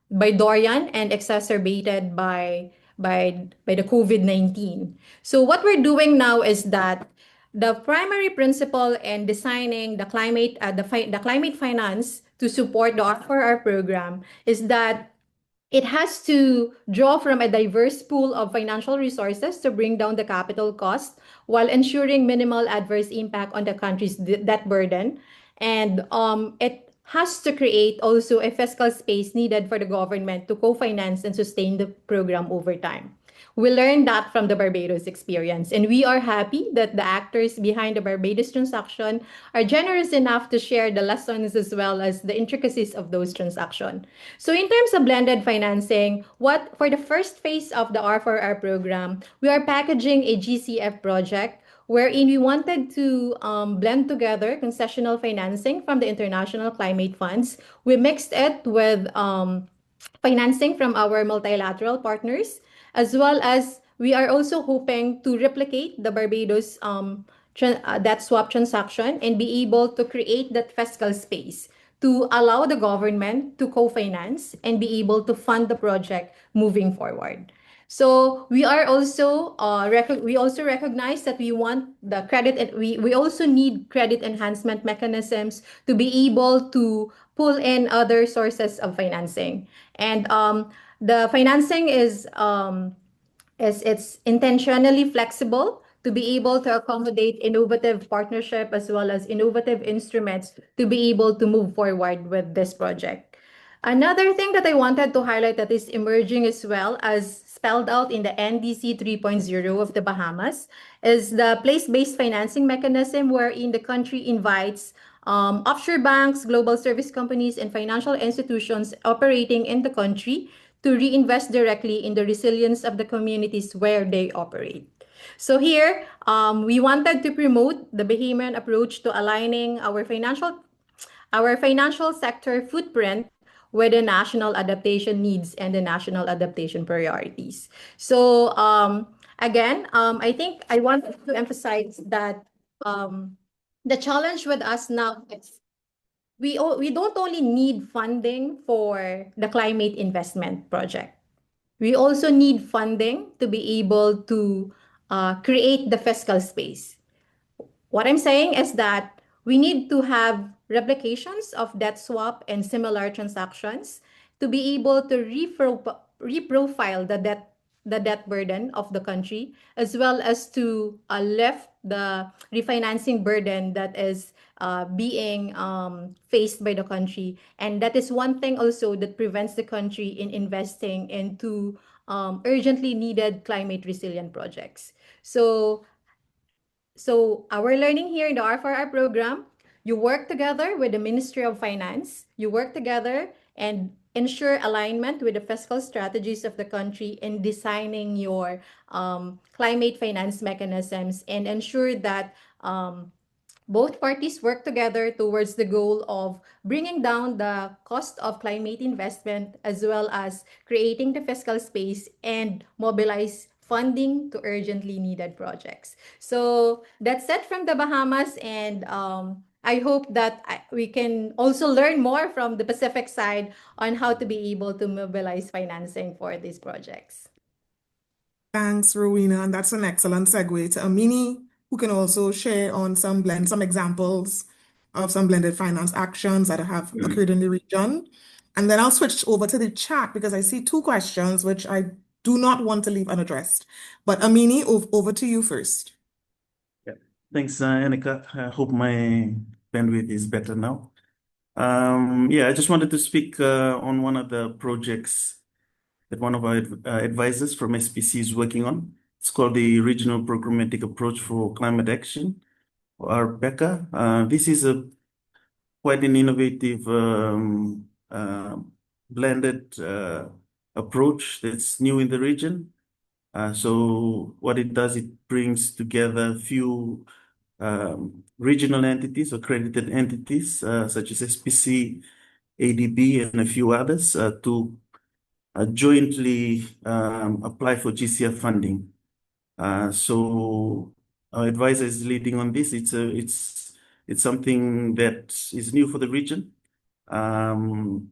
Dorian and exacerbated by the COVID-19. So what we're doing now is that the primary principle in designing the climate finance to support the R4R program is that it has to draw from a diverse pool of financial resources to bring down the capital cost while ensuring minimal adverse impact on the country's debt burden. And it has to create also a fiscal space needed for the government to co-finance and sustain the program over time. We learned that from the Barbados experience, and we are happy that the actors behind the Barbados transaction are generous enough to share the lessons as well as the intricacies of those transactions. So in terms of blended financing, what for the first phase of the R4R program, we are packaging a GCF project wherein we wanted to blend together concessional financing from the international climate funds. We mixed it with financing from our multilateral partners, as well as we are also hoping to replicate the Barbados debt swap transaction and be able to create that fiscal space to allow the government to co-finance and be able to fund the project moving forward. So we are also we also recognize that we want the credit, and we also need credit enhancement mechanisms to be able to pull in other sources of financing. And the financing is it's intentionally flexible to be able to accommodate innovative partnership as well as innovative instruments to be able to move forward with this project. Another thing that I wanted to highlight that is emerging as well as spelled out in the NDC 3.0 of the Bahamas is the place-based financing mechanism wherein the country invites offshore banks, global service companies, and financial institutions operating in the country to reinvest directly in the resilience of the communities where they operate. So here, we wanted to promote the Bahamian approach to aligning our financial sector footprint with the national adaptation needs and the national adaptation priorities. So again, I think I want to emphasize that the challenge with us now is we don't only need funding for the climate investment project. We also need funding to be able to create the fiscal space. What I'm saying is that we need to have replications of debt swap and similar transactions to be able to reprofile the debt burden of the country, as well as to lift the refinancing burden that is being faced by the country. And that is one thing also that prevents the country in investing into urgently needed climate resilient projects. So our learning here in the R4R program, you work together with the Ministry of Finance, you work together and ensure alignment with the fiscal strategies of the country in designing your climate finance mechanisms, and ensure that both parties work together towards the goal of bringing down the cost of climate investment, as well as creating the fiscal space and mobilize funding to urgently needed projects. So that's it from the Bahamas, and I hope that we can also learn more from the Pacific side on how to be able to mobilize financing for these projects. Thanks, Rowena, and that's an excellent segue to Amini, who can also share on some examples of some blended finance actions that have occurred in the region. And then I'll switch over to the chat because I see two questions which I do not want to leave unaddressed. But Amini, over to you first. Yeah. Thanks, Annika. I hope my bandwidth is better now. Yeah, I just wanted to speak on one of the projects that one of our advisors from SPC is working on. It's called the Regional Programmatic Approach for Climate Action, or RPECA. This is quite an innovative blended approach that's new in the region. So what it does, it brings together a few regional entities, accredited entities, such as SPC, ADB, and a few others, to jointly apply for GCF funding. So our advisor is leading on this. It's something that is new for the region.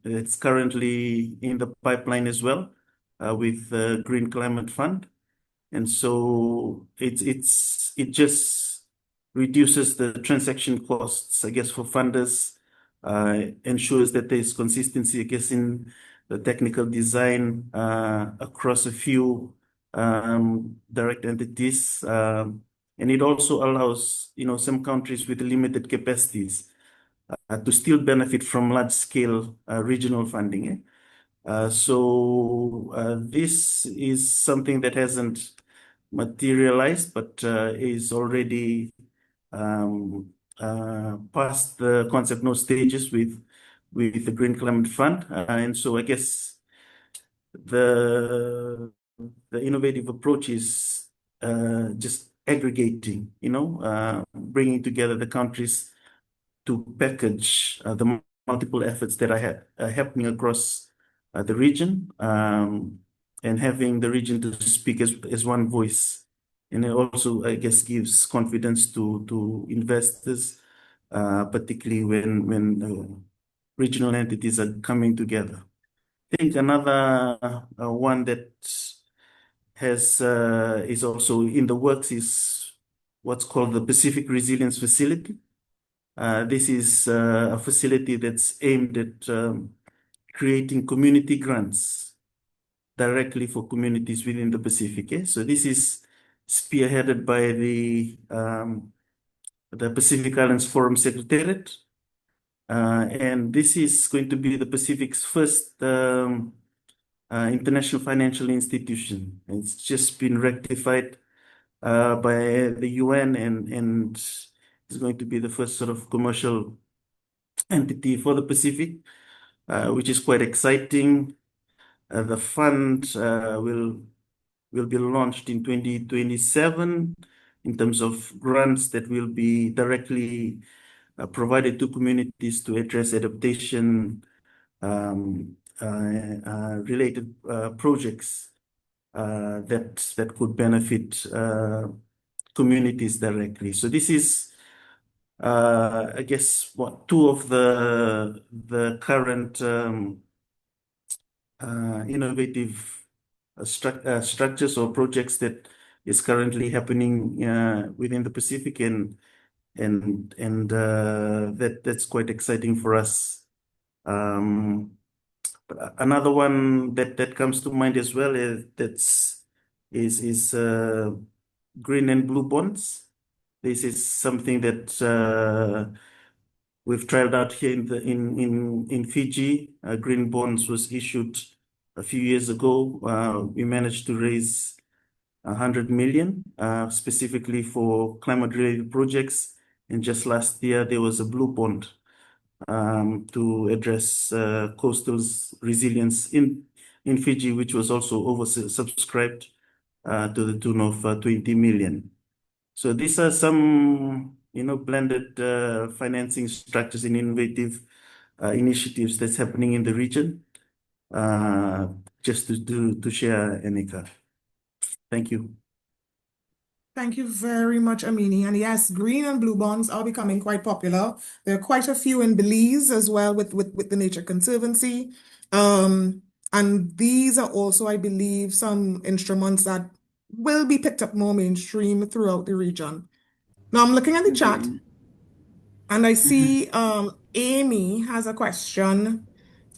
It's currently in the pipeline as well with the Green Climate Fund. And so it just reduces the transaction costs, I guess, for funders, ensures that there's consistency, I guess, in the technical design across a few direct entities. And it also allows, some countries with limited capacities to still benefit from large-scale regional funding. So this is something that hasn't materialized, but is already past the concept note stages with the Green Climate Fund. And so I guess the innovative approach is just aggregating, bringing together the countries to package the multiple efforts that are happening across the region, and having the region to speak as one voice. And it also, I guess, gives confidence to investors, particularly when regional entities are coming together. I think another one that is also in the works is what's called the Pacific Resilience Facility. This is a facility that's aimed at creating community grants directly for communities within the Pacific. So this is spearheaded by the Pacific Islands Forum Secretariat. And this is going to be the Pacific's first international financial institution. It's just been ratified by the UN, and it's going to be the first sort of commercial entity for the Pacific, which is quite exciting. The fund will be launched in 2027 in terms of grants that will be directly provided to communities to address adaptation related projects that could benefit communities directly. So this is, I guess, two of the current innovative structures or projects that is currently happening within the Pacific, and that's quite exciting for us. But another one that comes to mind as well is that's is green and blue bonds. This is something that we've tried out here in Fiji. Green bonds was issued a few years ago. We managed to raise 100 million specifically for climate-related projects. And just last year, there was a blue bond to address coastal resilience in Fiji, which was also oversubscribed to the tune of 20 million. So these are some, blended financing structures and innovative initiatives that's happening in the region. Just to share, Anika. Thank you. Thank you very much, Amini. And yes, green and blue bonds are becoming quite popular. There are quite a few in Belize as well with the Nature Conservancy. And these are also, I believe, some instruments that will be picked up more mainstream throughout the region. Now I'm looking at the chat and I see Amy has a question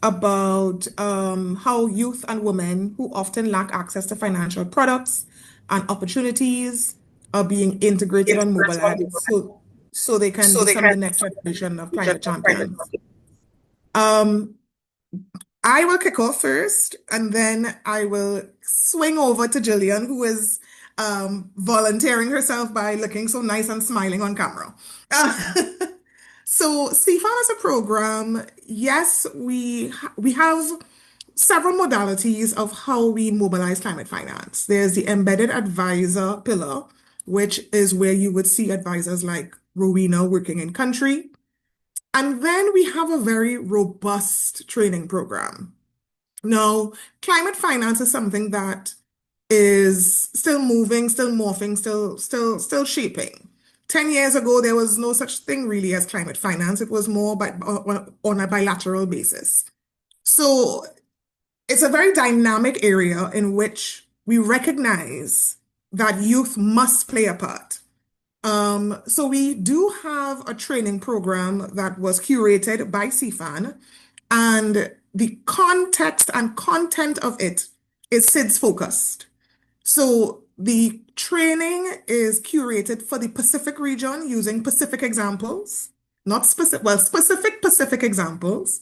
about how youth and women who often lack access to financial products and opportunities are being integrated and mobilized so they can become the next generation of climate champions. I will kick off first, and then I will swing over to Jillian, who is volunteering herself by looking so nice and smiling on camera. So CFAN is a program. Yes, we have several modalities of how we mobilize climate finance. There's the embedded advisor pillar, which is where you would see advisors like Rowena working in country. And then we have a very robust training program. Now, climate finance is something that is still moving, still morphing, still shaping. 10 years ago, there was no such thing really as climate finance. It was more on a bilateral basis. So it's a very dynamic area in which we recognize that youth must play a part. So we do have a training program that was curated by CFAN, and the context and content of it is SIDS focused. So the training is curated for the Pacific region using Pacific examples, not specific, well, specific Pacific examples.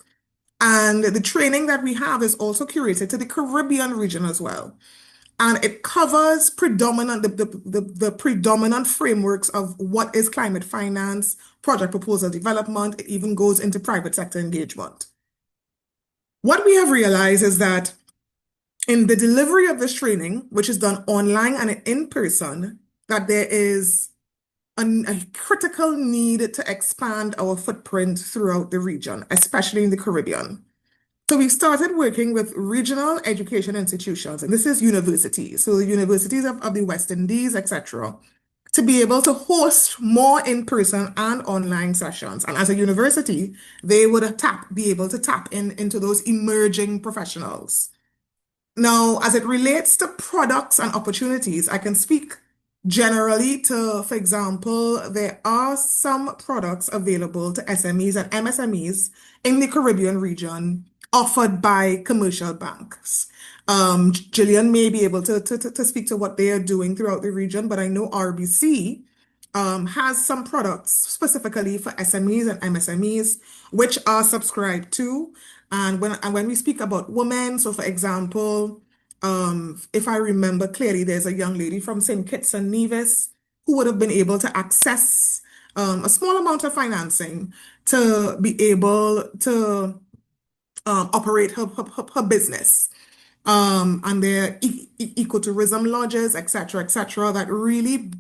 And the training that we have is also curated to the Caribbean region as well. And it covers the predominant frameworks of what is climate finance, project proposal development. It even goes into private sector engagement. What we have realized is that in the delivery of this training, which is done online and in person, that there is a critical need to expand our footprint throughout the region, especially in the Caribbean. So we started working with regional education institutions, and this is universities, so the universities of the West Indies, etc., to be able to host more in-person and online sessions. And as a university, they would be able to tap into those emerging professionals. Now, as it relates to products and opportunities, I can speak generally to, for example, there are some products available to SMEs and MSMEs in the Caribbean region offered by commercial banks. Gillian may be able to speak to what they are doing throughout the region, but I know RBC has some products specifically for SMEs and MSMEs, which are subscribed to. And when we speak about women, so for example, if I remember clearly, there's a young lady from St. Kitts and Nevis who would have been able to access a small amount of financing to be able to operate her business. And their ecotourism lodges, etc., that really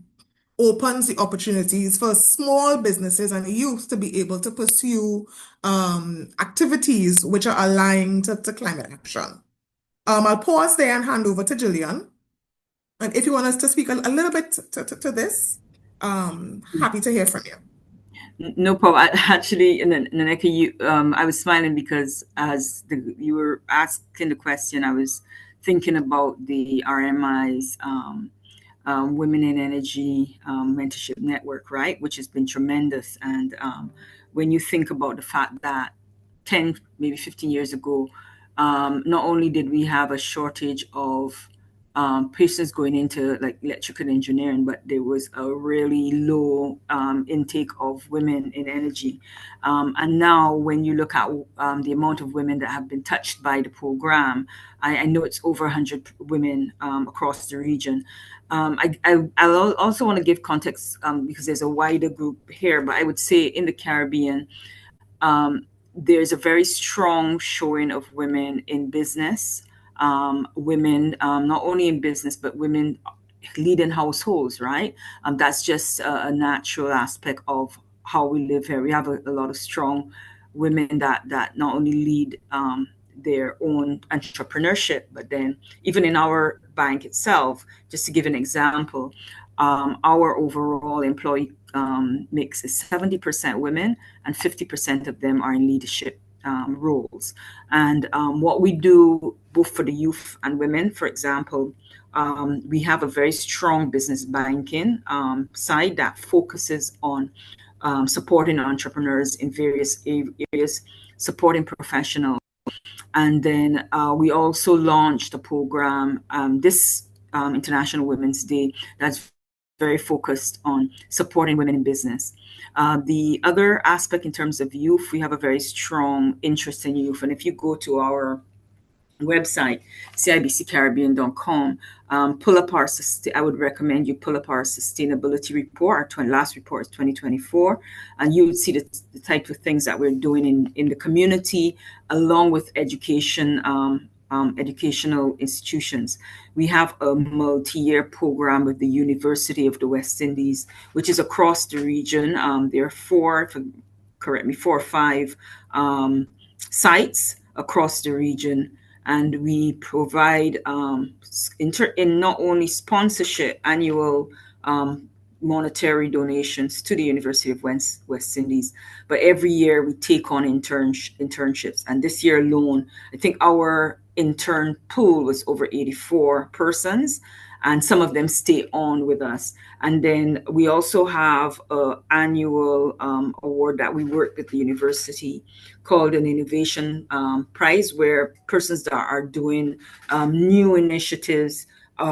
opens the opportunities for small businesses and youth to be able to pursue activities which are aligned to climate action. I'll pause there and hand over to Jillian. And if you want us to speak a little bit to this, happy to hear from you. No problem. Actually, Naneka, I was smiling because as you were asking the question, I was thinking about the RMI's Women in Energy Mentorship Network, right, which has been tremendous. And when you think about the fact that 10, maybe 15 years ago, not only did we have a shortage of persons going into like electrical engineering, but there was a really low intake of women in energy. And now when you look at the amount of women that have been touched by the program, I know it's over 100 women across the region. I also want to give context because there's a wider group here, but I would say in the Caribbean, there's a very strong showing of women in business, women not only in business, but women leading households, right? That's just a natural aspect of how we live here. We have a lot of strong women that not only lead their own entrepreneurship, but then even in our bank itself, just to give an example, our overall employee mix is 70% women and 50% of them are in leadership roles. And what we do both for the youth and women, for example, we have a very strong business banking side that focuses on supporting entrepreneurs in various areas, supporting professionals. And then we also launched a program this International Women's Day that's very focused on supporting women in business. The other aspect in terms of youth, we have a very strong interest in youth. And if you go to our website, cibccaribbean.com, pull up our, I would recommend you pull up our sustainability report. Our last report is 2024, and you would see the type of things that we're doing in the community, along with education, educational institutions. We have a multi-year program with the University of the West Indies, which is across the region. There are four or five sites across the region. And we provide in not only sponsorship, annual monetary donations to the University of West Indies, but every year we take on internships. And this year alone, I think our intern pool was over 84 persons, and some of them stay on with us. And then we also have an annual award that we work with the university called an Innovation Prize, where persons that are doing new initiatives,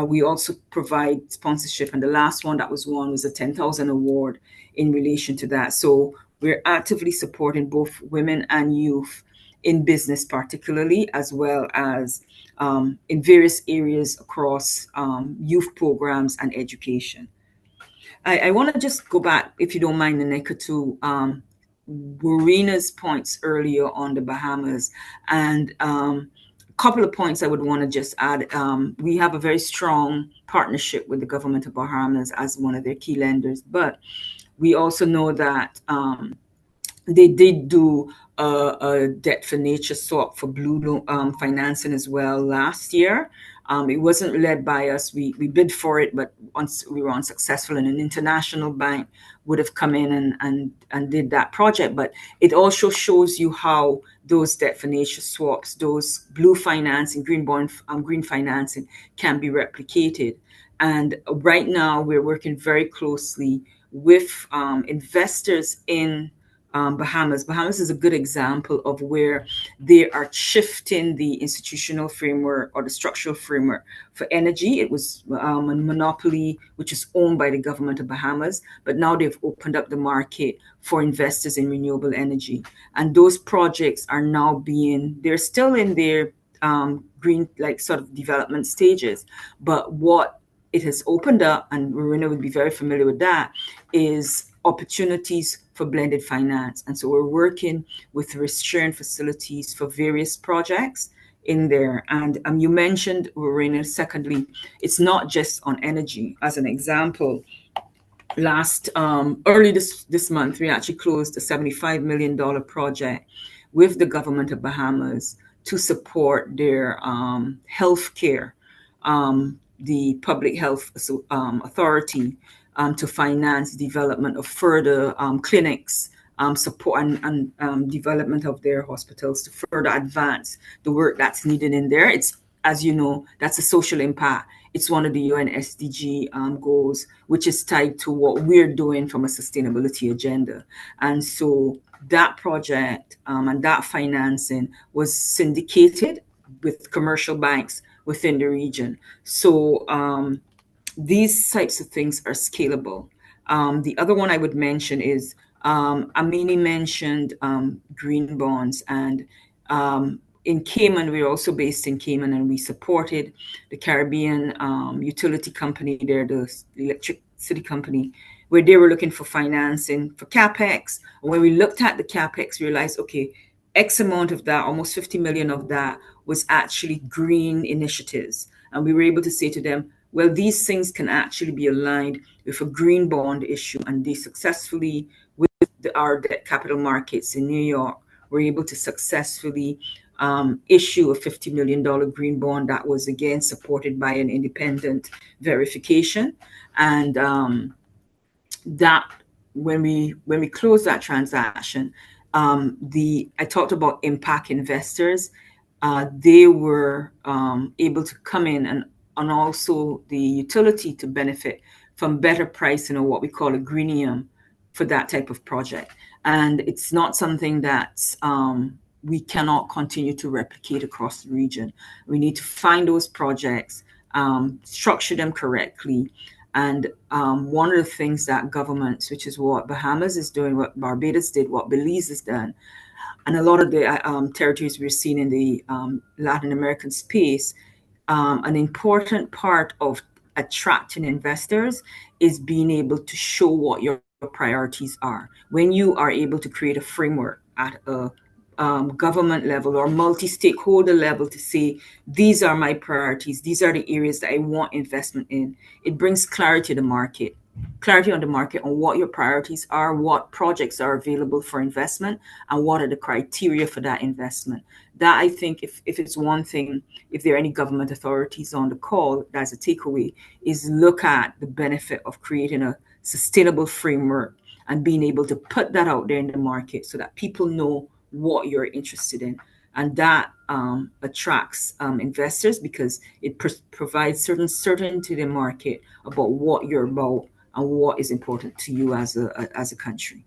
we also provide sponsorship. And the last one that was won was a 10,000 award in relation to that. So we're actively supporting both women and youth in business particularly, as well as in various areas across youth programs and education. I want to just go back, if you don't mind, Nanika, to Warina's points earlier on the Bahamas. And a couple of points I would want to just add. We have a very strong partnership with the government of Bahamas as one of their key lenders, but we also know that they did do a debt for nature swap for blue financing as well last year. It wasn't led by us. We bid for it, but once we were unsuccessful, and an international bank would have come in and did that project. But it also shows you how those debt for nature swaps, those blue financing, green financing can be replicated. And right now we're working very closely with investors in Bahamas. Bahamas is a good example of where they are shifting the institutional framework or the structural framework for energy. It was a monopoly which is owned by the government of Bahamas, but now they've opened up the market for investors in renewable energy. And those projects are now they're still in their green, like sort of development stages. But what it has opened up, and Marina would be very familiar with that, is opportunities for blended finance. And so we're working with restraint facilities for various projects in there. And you mentioned, Marina, secondly, it's not just on energy. As an example, early this month, we actually closed a $75 million project with the government of Bahamas to support their healthcare, the Public Health Authority, to finance development of further clinics, support and development of their hospitals to further advance the work that's needed in there. It's, as you know, that's a social impact. It's one of the UN SDG goals, which is tied to what we're doing from a sustainability agenda. And so that project and that financing was syndicated with commercial banks within the region. So these types of things are scalable. The other one I would mention is Amini mentioned green bonds, and in Cayman, we're also based in Cayman, and we supported the Caribbean utility company there, the electricity company, where they were looking for financing for CapEx. And when we looked at the CapEx, we realized, okay, X amount of that, almost 50 million of that, was actually green initiatives. And we were able to say to them, well, these things can actually be aligned with a green bond issue. And they successfully, with our debt capital markets in New York, were able to successfully issue a $50 million green bond that was again supported by an independent verification. And that when we closed that transaction, I talked about impact investors. They were able to come in, and also the utility to benefit from better pricing, or what we call a greenium, for that type of project. And it's not something that we cannot continue to replicate across the region. We need to find those projects, structure them correctly. And one of the things that governments, which is what Bahamas is doing, what Barbados did, what Belize has done, and a lot of the territories we're seeing in the Latin American space, an important part of attracting investors is being able to show what your priorities are. When you are able to create a framework at a government level or multi-stakeholder level to say, these are my priorities, these are the areas that I want investment in, it brings clarity to the market. Clarity on the market on what your priorities are, what projects are available for investment, and what are the criteria for that investment. That, I think, if it's one thing, if there are any government authorities on the call, that's a takeaway, is look at the benefit of creating a sustainable framework and being able to put that out there in the market so that people know what you're interested in. And that attracts investors, because it provides certain certainty to the market about what you're about and what is important to you as a country.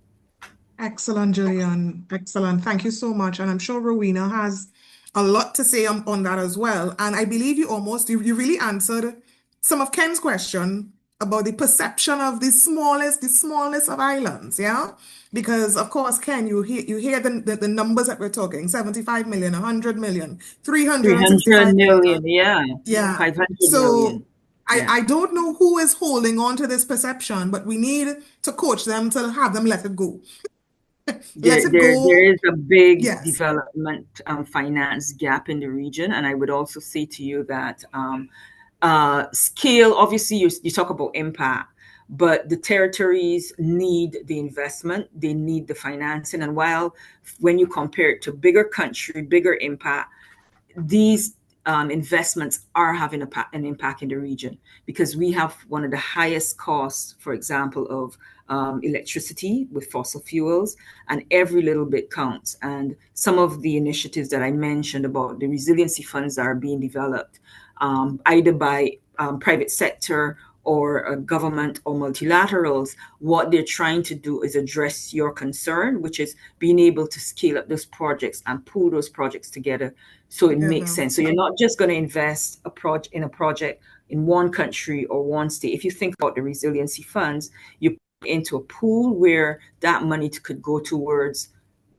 Excellent, Gillian. Excellent. Thank you so much. And I'm sure Rowena has a lot to say on that as well. And I believe you really answered some of Ken's question about the perception of the smallest of islands, yeah? Because of course, Ken, you hear the numbers that we're talking, 75 million, 100 million, 300 365 million, million. yeah. 500 So million. I don't know who is holding on to this perception, but we need to coach them to have them let it go. Let it There go. is a big Yes. development finance gap in the region. And I would also say to you that scale, obviously you talk about impact, but the territories need the investment, they need the financing. And while when you compare it to bigger country, bigger impact, these investments are having an impact in the region, because we have one of the highest costs, for example, of electricity with fossil fuels, and every little bit counts. And some of the initiatives that I mentioned about the resiliency funds that are being developed, either by private sector or government or multilaterals, what they're trying to do is address your concern, which is being able to scale up those projects and pull those projects together so it makes sense. So you're not just going to invest in a project in one country or one state. If you think about the resiliency funds, you put into a pool where that money could go towards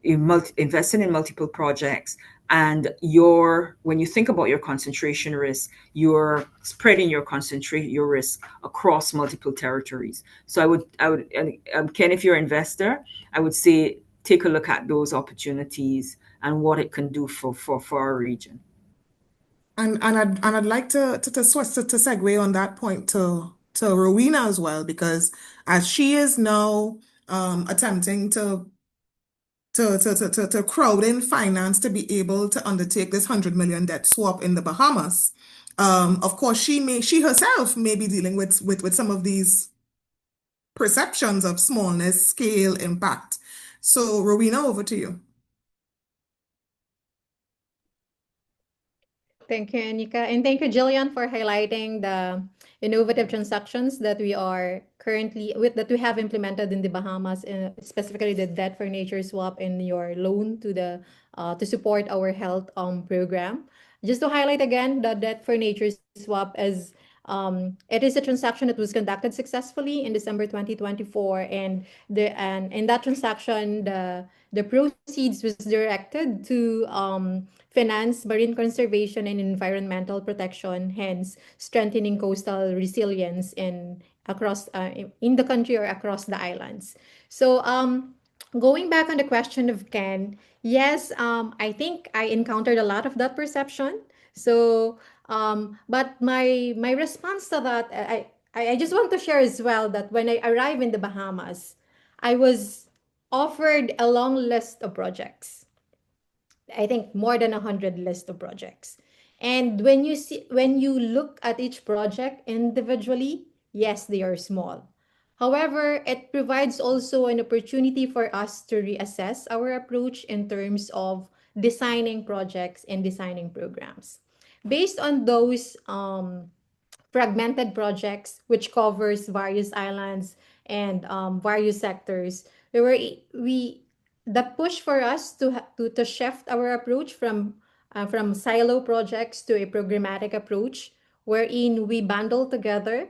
investing in multiple projects. And when you think about your concentration risk, you're spreading your risk across multiple territories. So I would, Ken, if you're an investor, I would say take a look at those opportunities and what it can do for our region. And I'd like to segue on that point to Rowena as well, because as she is now attempting to crowd in finance to be able to undertake this 100 million debt swap in the Bahamas. Of course, she herself may be dealing with some of these perceptions of smallness, scale, impact. So, Rowena, over to you. Thank you, Anika. And thank you, Jillian, for highlighting the innovative transactions that we have implemented in the Bahamas, specifically the debt for nature swap and your loan to support our health program. Just to highlight again, the debt for nature swap as it is a transaction that was conducted successfully in December 2024, and in that transaction, the proceeds was directed to finance marine conservation and environmental protection, hence strengthening coastal resilience in the country or across the islands. So going back on the question of Ken, yes, I think I encountered a lot of that perception. So, but my response to that, I just want to share as well that when I arrived in the Bahamas, I was offered a long list of projects. I think more than 100 list of projects. And when you look at each project individually, yes, they are small. However, it provides also an opportunity for us to reassess our approach in terms of designing projects and designing programs. Based on those fragmented projects, which covers various islands and various sectors, we were we the push for us to shift our approach from silo projects to a programmatic approach, wherein we bundle together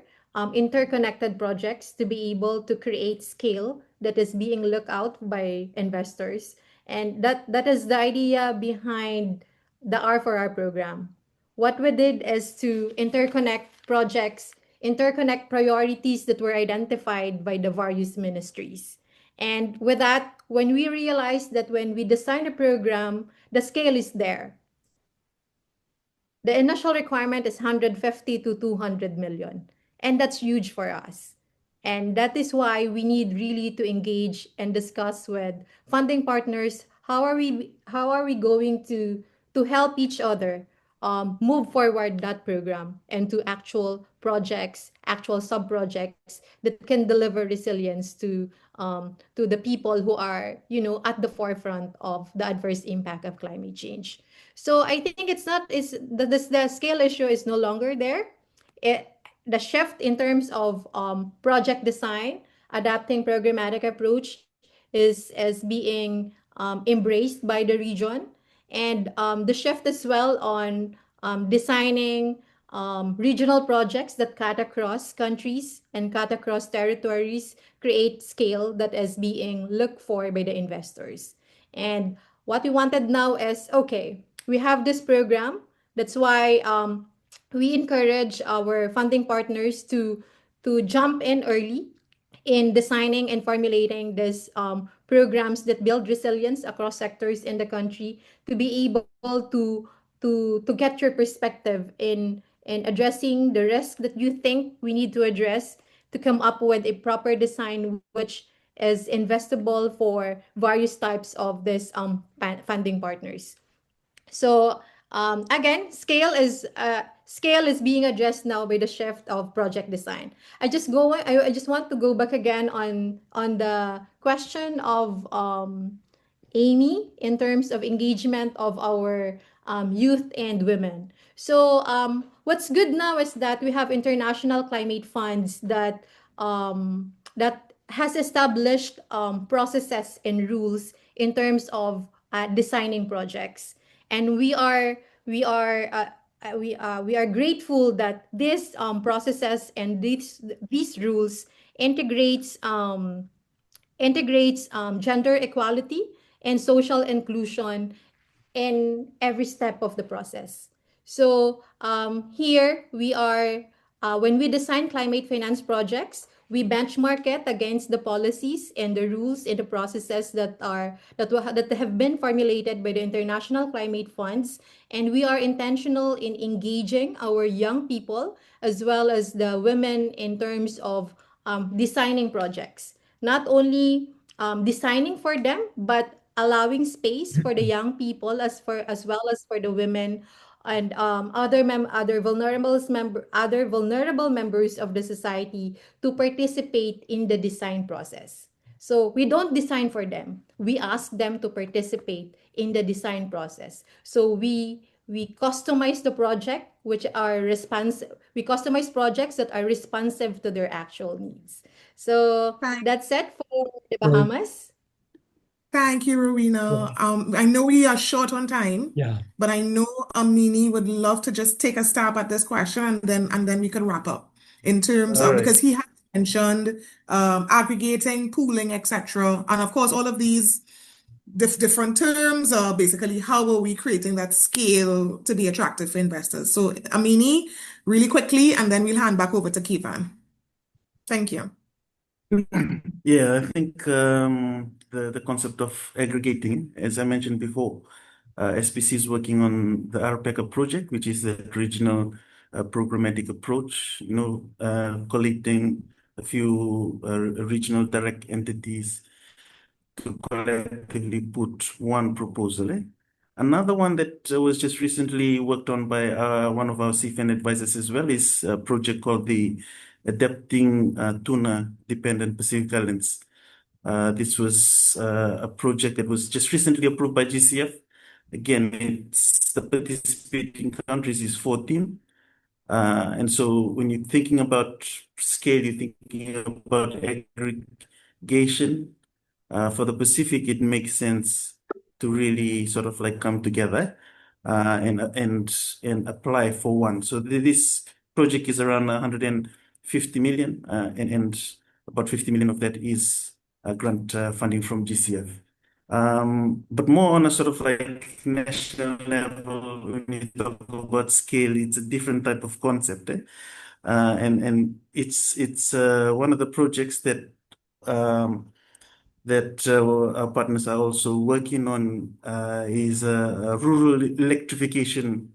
interconnected projects to be able to create scale that is being looked out by investors, and that is the idea behind the R4R program. What we did is to interconnect priorities that were identified by the various ministries. And with that, when we realized that when we design a program, the scale is there. The initial requirement is 150 to 200 million. And that's huge for us. And that is why we need really to engage and discuss with funding partners how are we going to help each other move forward that program and to actual projects, actual sub projects that can deliver resilience to the people who are at the forefront of the adverse impact of climate change. So I think it's not is the scale issue is no longer there. It, the shift in terms of project design, adapting programmatic approach is being embraced by the region, and the shift as well on designing regional projects that cut across countries and cut across territories, create scale that is being looked for by the investors. And what we wanted now is, okay, we have this program. That's why we encourage our funding partners to jump in early in designing and formulating these programs that build resilience across sectors in the country, to be able to get your perspective in addressing the risk that you think we need to address, to come up with a proper design which is investable for various types of this funding partners. So again, scale is being addressed now by the shift of project design. I just want to go back again on the question of Amy in terms of engagement of our youth and women. So what's good now is that we have international climate funds that has established processes and rules in terms of designing projects, and we are grateful that these processes and these rules integrates gender equality and social inclusion in every step of the process. So here we are, when we design climate finance projects, we benchmark it against the policies and the rules and the processes that have been formulated by the international climate funds, and we are intentional in engaging our young people as well as the women in terms of designing projects, not only designing for them, but allowing space for the young people as well as for the women and other vulnerable members of the society to participate in the design process. So we don't design for them. We ask them to participate in the design process. So we customize the project we customize projects that are responsive to their actual needs. So Thank that's it for the Great. Bahamas. Thank you, Rowena. I know we are short on time, Yeah. but I know Amini would love to just take a stab at this question and then we can wrap up in terms All of right. because he had mentioned aggregating, pooling, etc. And of course, all of these different terms are basically how are we creating that scale to be attractive for investors. So Amini, really quickly, and then we'll hand back over to Kivan. Thank you. Yeah, I think the concept of aggregating, as I mentioned before, SPC is working on the RPECA project, which is the regional programmatic approach, collecting a few regional direct entities to collectively put one proposal. Another one that was just recently worked on by one of our CFAN advisors as well is a project called the Adapting Tuna Dependent Pacific Islands. This was a project that was just recently approved by GCF. Again, it's the participating countries is 14. And so when you're thinking about scale, you're thinking about aggregation. For the Pacific, it makes sense to really sort of like come together and apply for one. So this project is around 150 million, and about 50 million of that is grant funding from GCF. But more on a sort of like national level, when you talk about scale, it's a different type of concept, and it's one of the projects that um, our partners are also working on is a rural electrification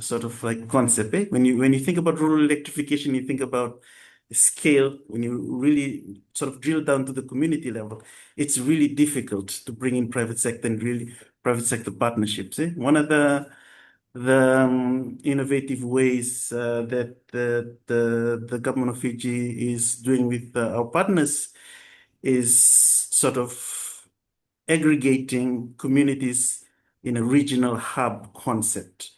sort of like concept. When you think about rural electrification, you think about scale. When you really sort of drill down to the community level, it's really difficult to bring in private sector and really private sector partnerships. One of the innovative ways that the government of Fiji is doing with our partners is sort of aggregating communities in a regional hub concept,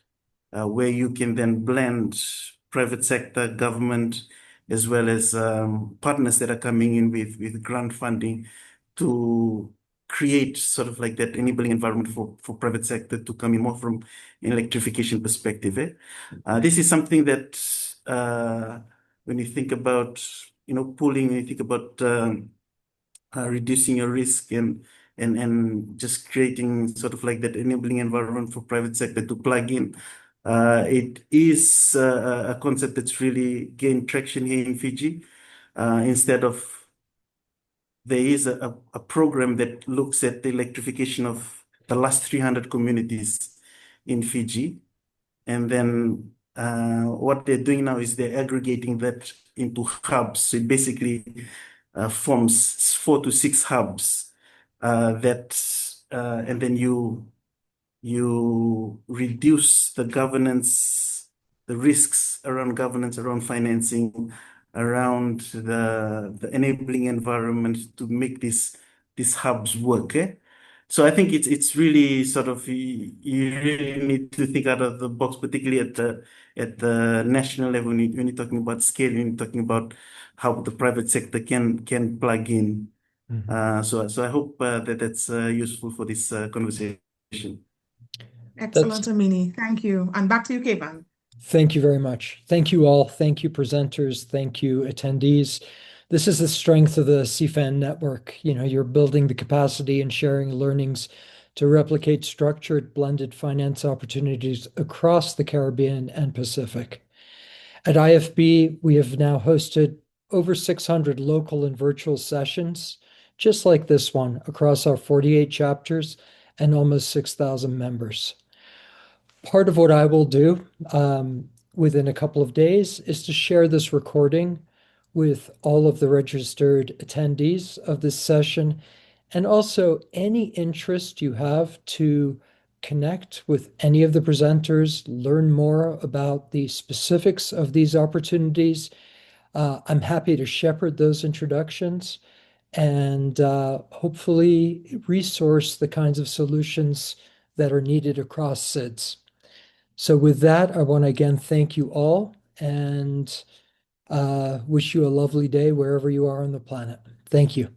where you can then blend private sector, government, as well as partners that are coming in with grant funding to create sort of like that enabling environment for private sector to come in more from an electrification perspective. This is something that when you think about, pooling, when you think about reducing your risk and just creating sort of like that enabling environment for private sector to plug in. It is a concept that's really gained traction here in Fiji. Instead of there is a program that looks at the electrification of the last 300 communities in Fiji. And then what they're doing now is they're aggregating that into hubs. So it basically forms 4 to 6 hubs and then you reduce the governance, the risks around governance, around financing, around the enabling environment to make these hubs work. So I think it's really sort of you really need to think out of the box, particularly at the national level when you're talking about scale, when you're talking about how the private sector can plug in. So I hope that's useful for this conversation. Excellent, That's Amini. Thank you. And back to you, Kivan. Thank you very much. Thank you all. Thank you, presenters. Thank you, attendees. This is the strength of the CFAN network. You're building the capacity and sharing learnings to replicate structured blended finance opportunities across the Caribbean and Pacific. At IFB, we have now hosted over 600 local and virtual sessions, just like this one, across our 48 chapters and almost 6,000 members. Part of what I will do within a couple of days is to share this recording with all of the registered attendees of this session, and also any interest you have to connect with any of the presenters, learn more about the specifics of these opportunities. I'm happy to shepherd those introductions and hopefully resource the kinds of solutions that are needed across SIDS. So with that, I want to again thank you all and wish you a lovely day wherever you are on the planet. Thank you.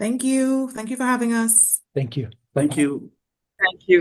Thank you. Thank you for having us. Thank you. Thank Bye-bye. you. Thank you.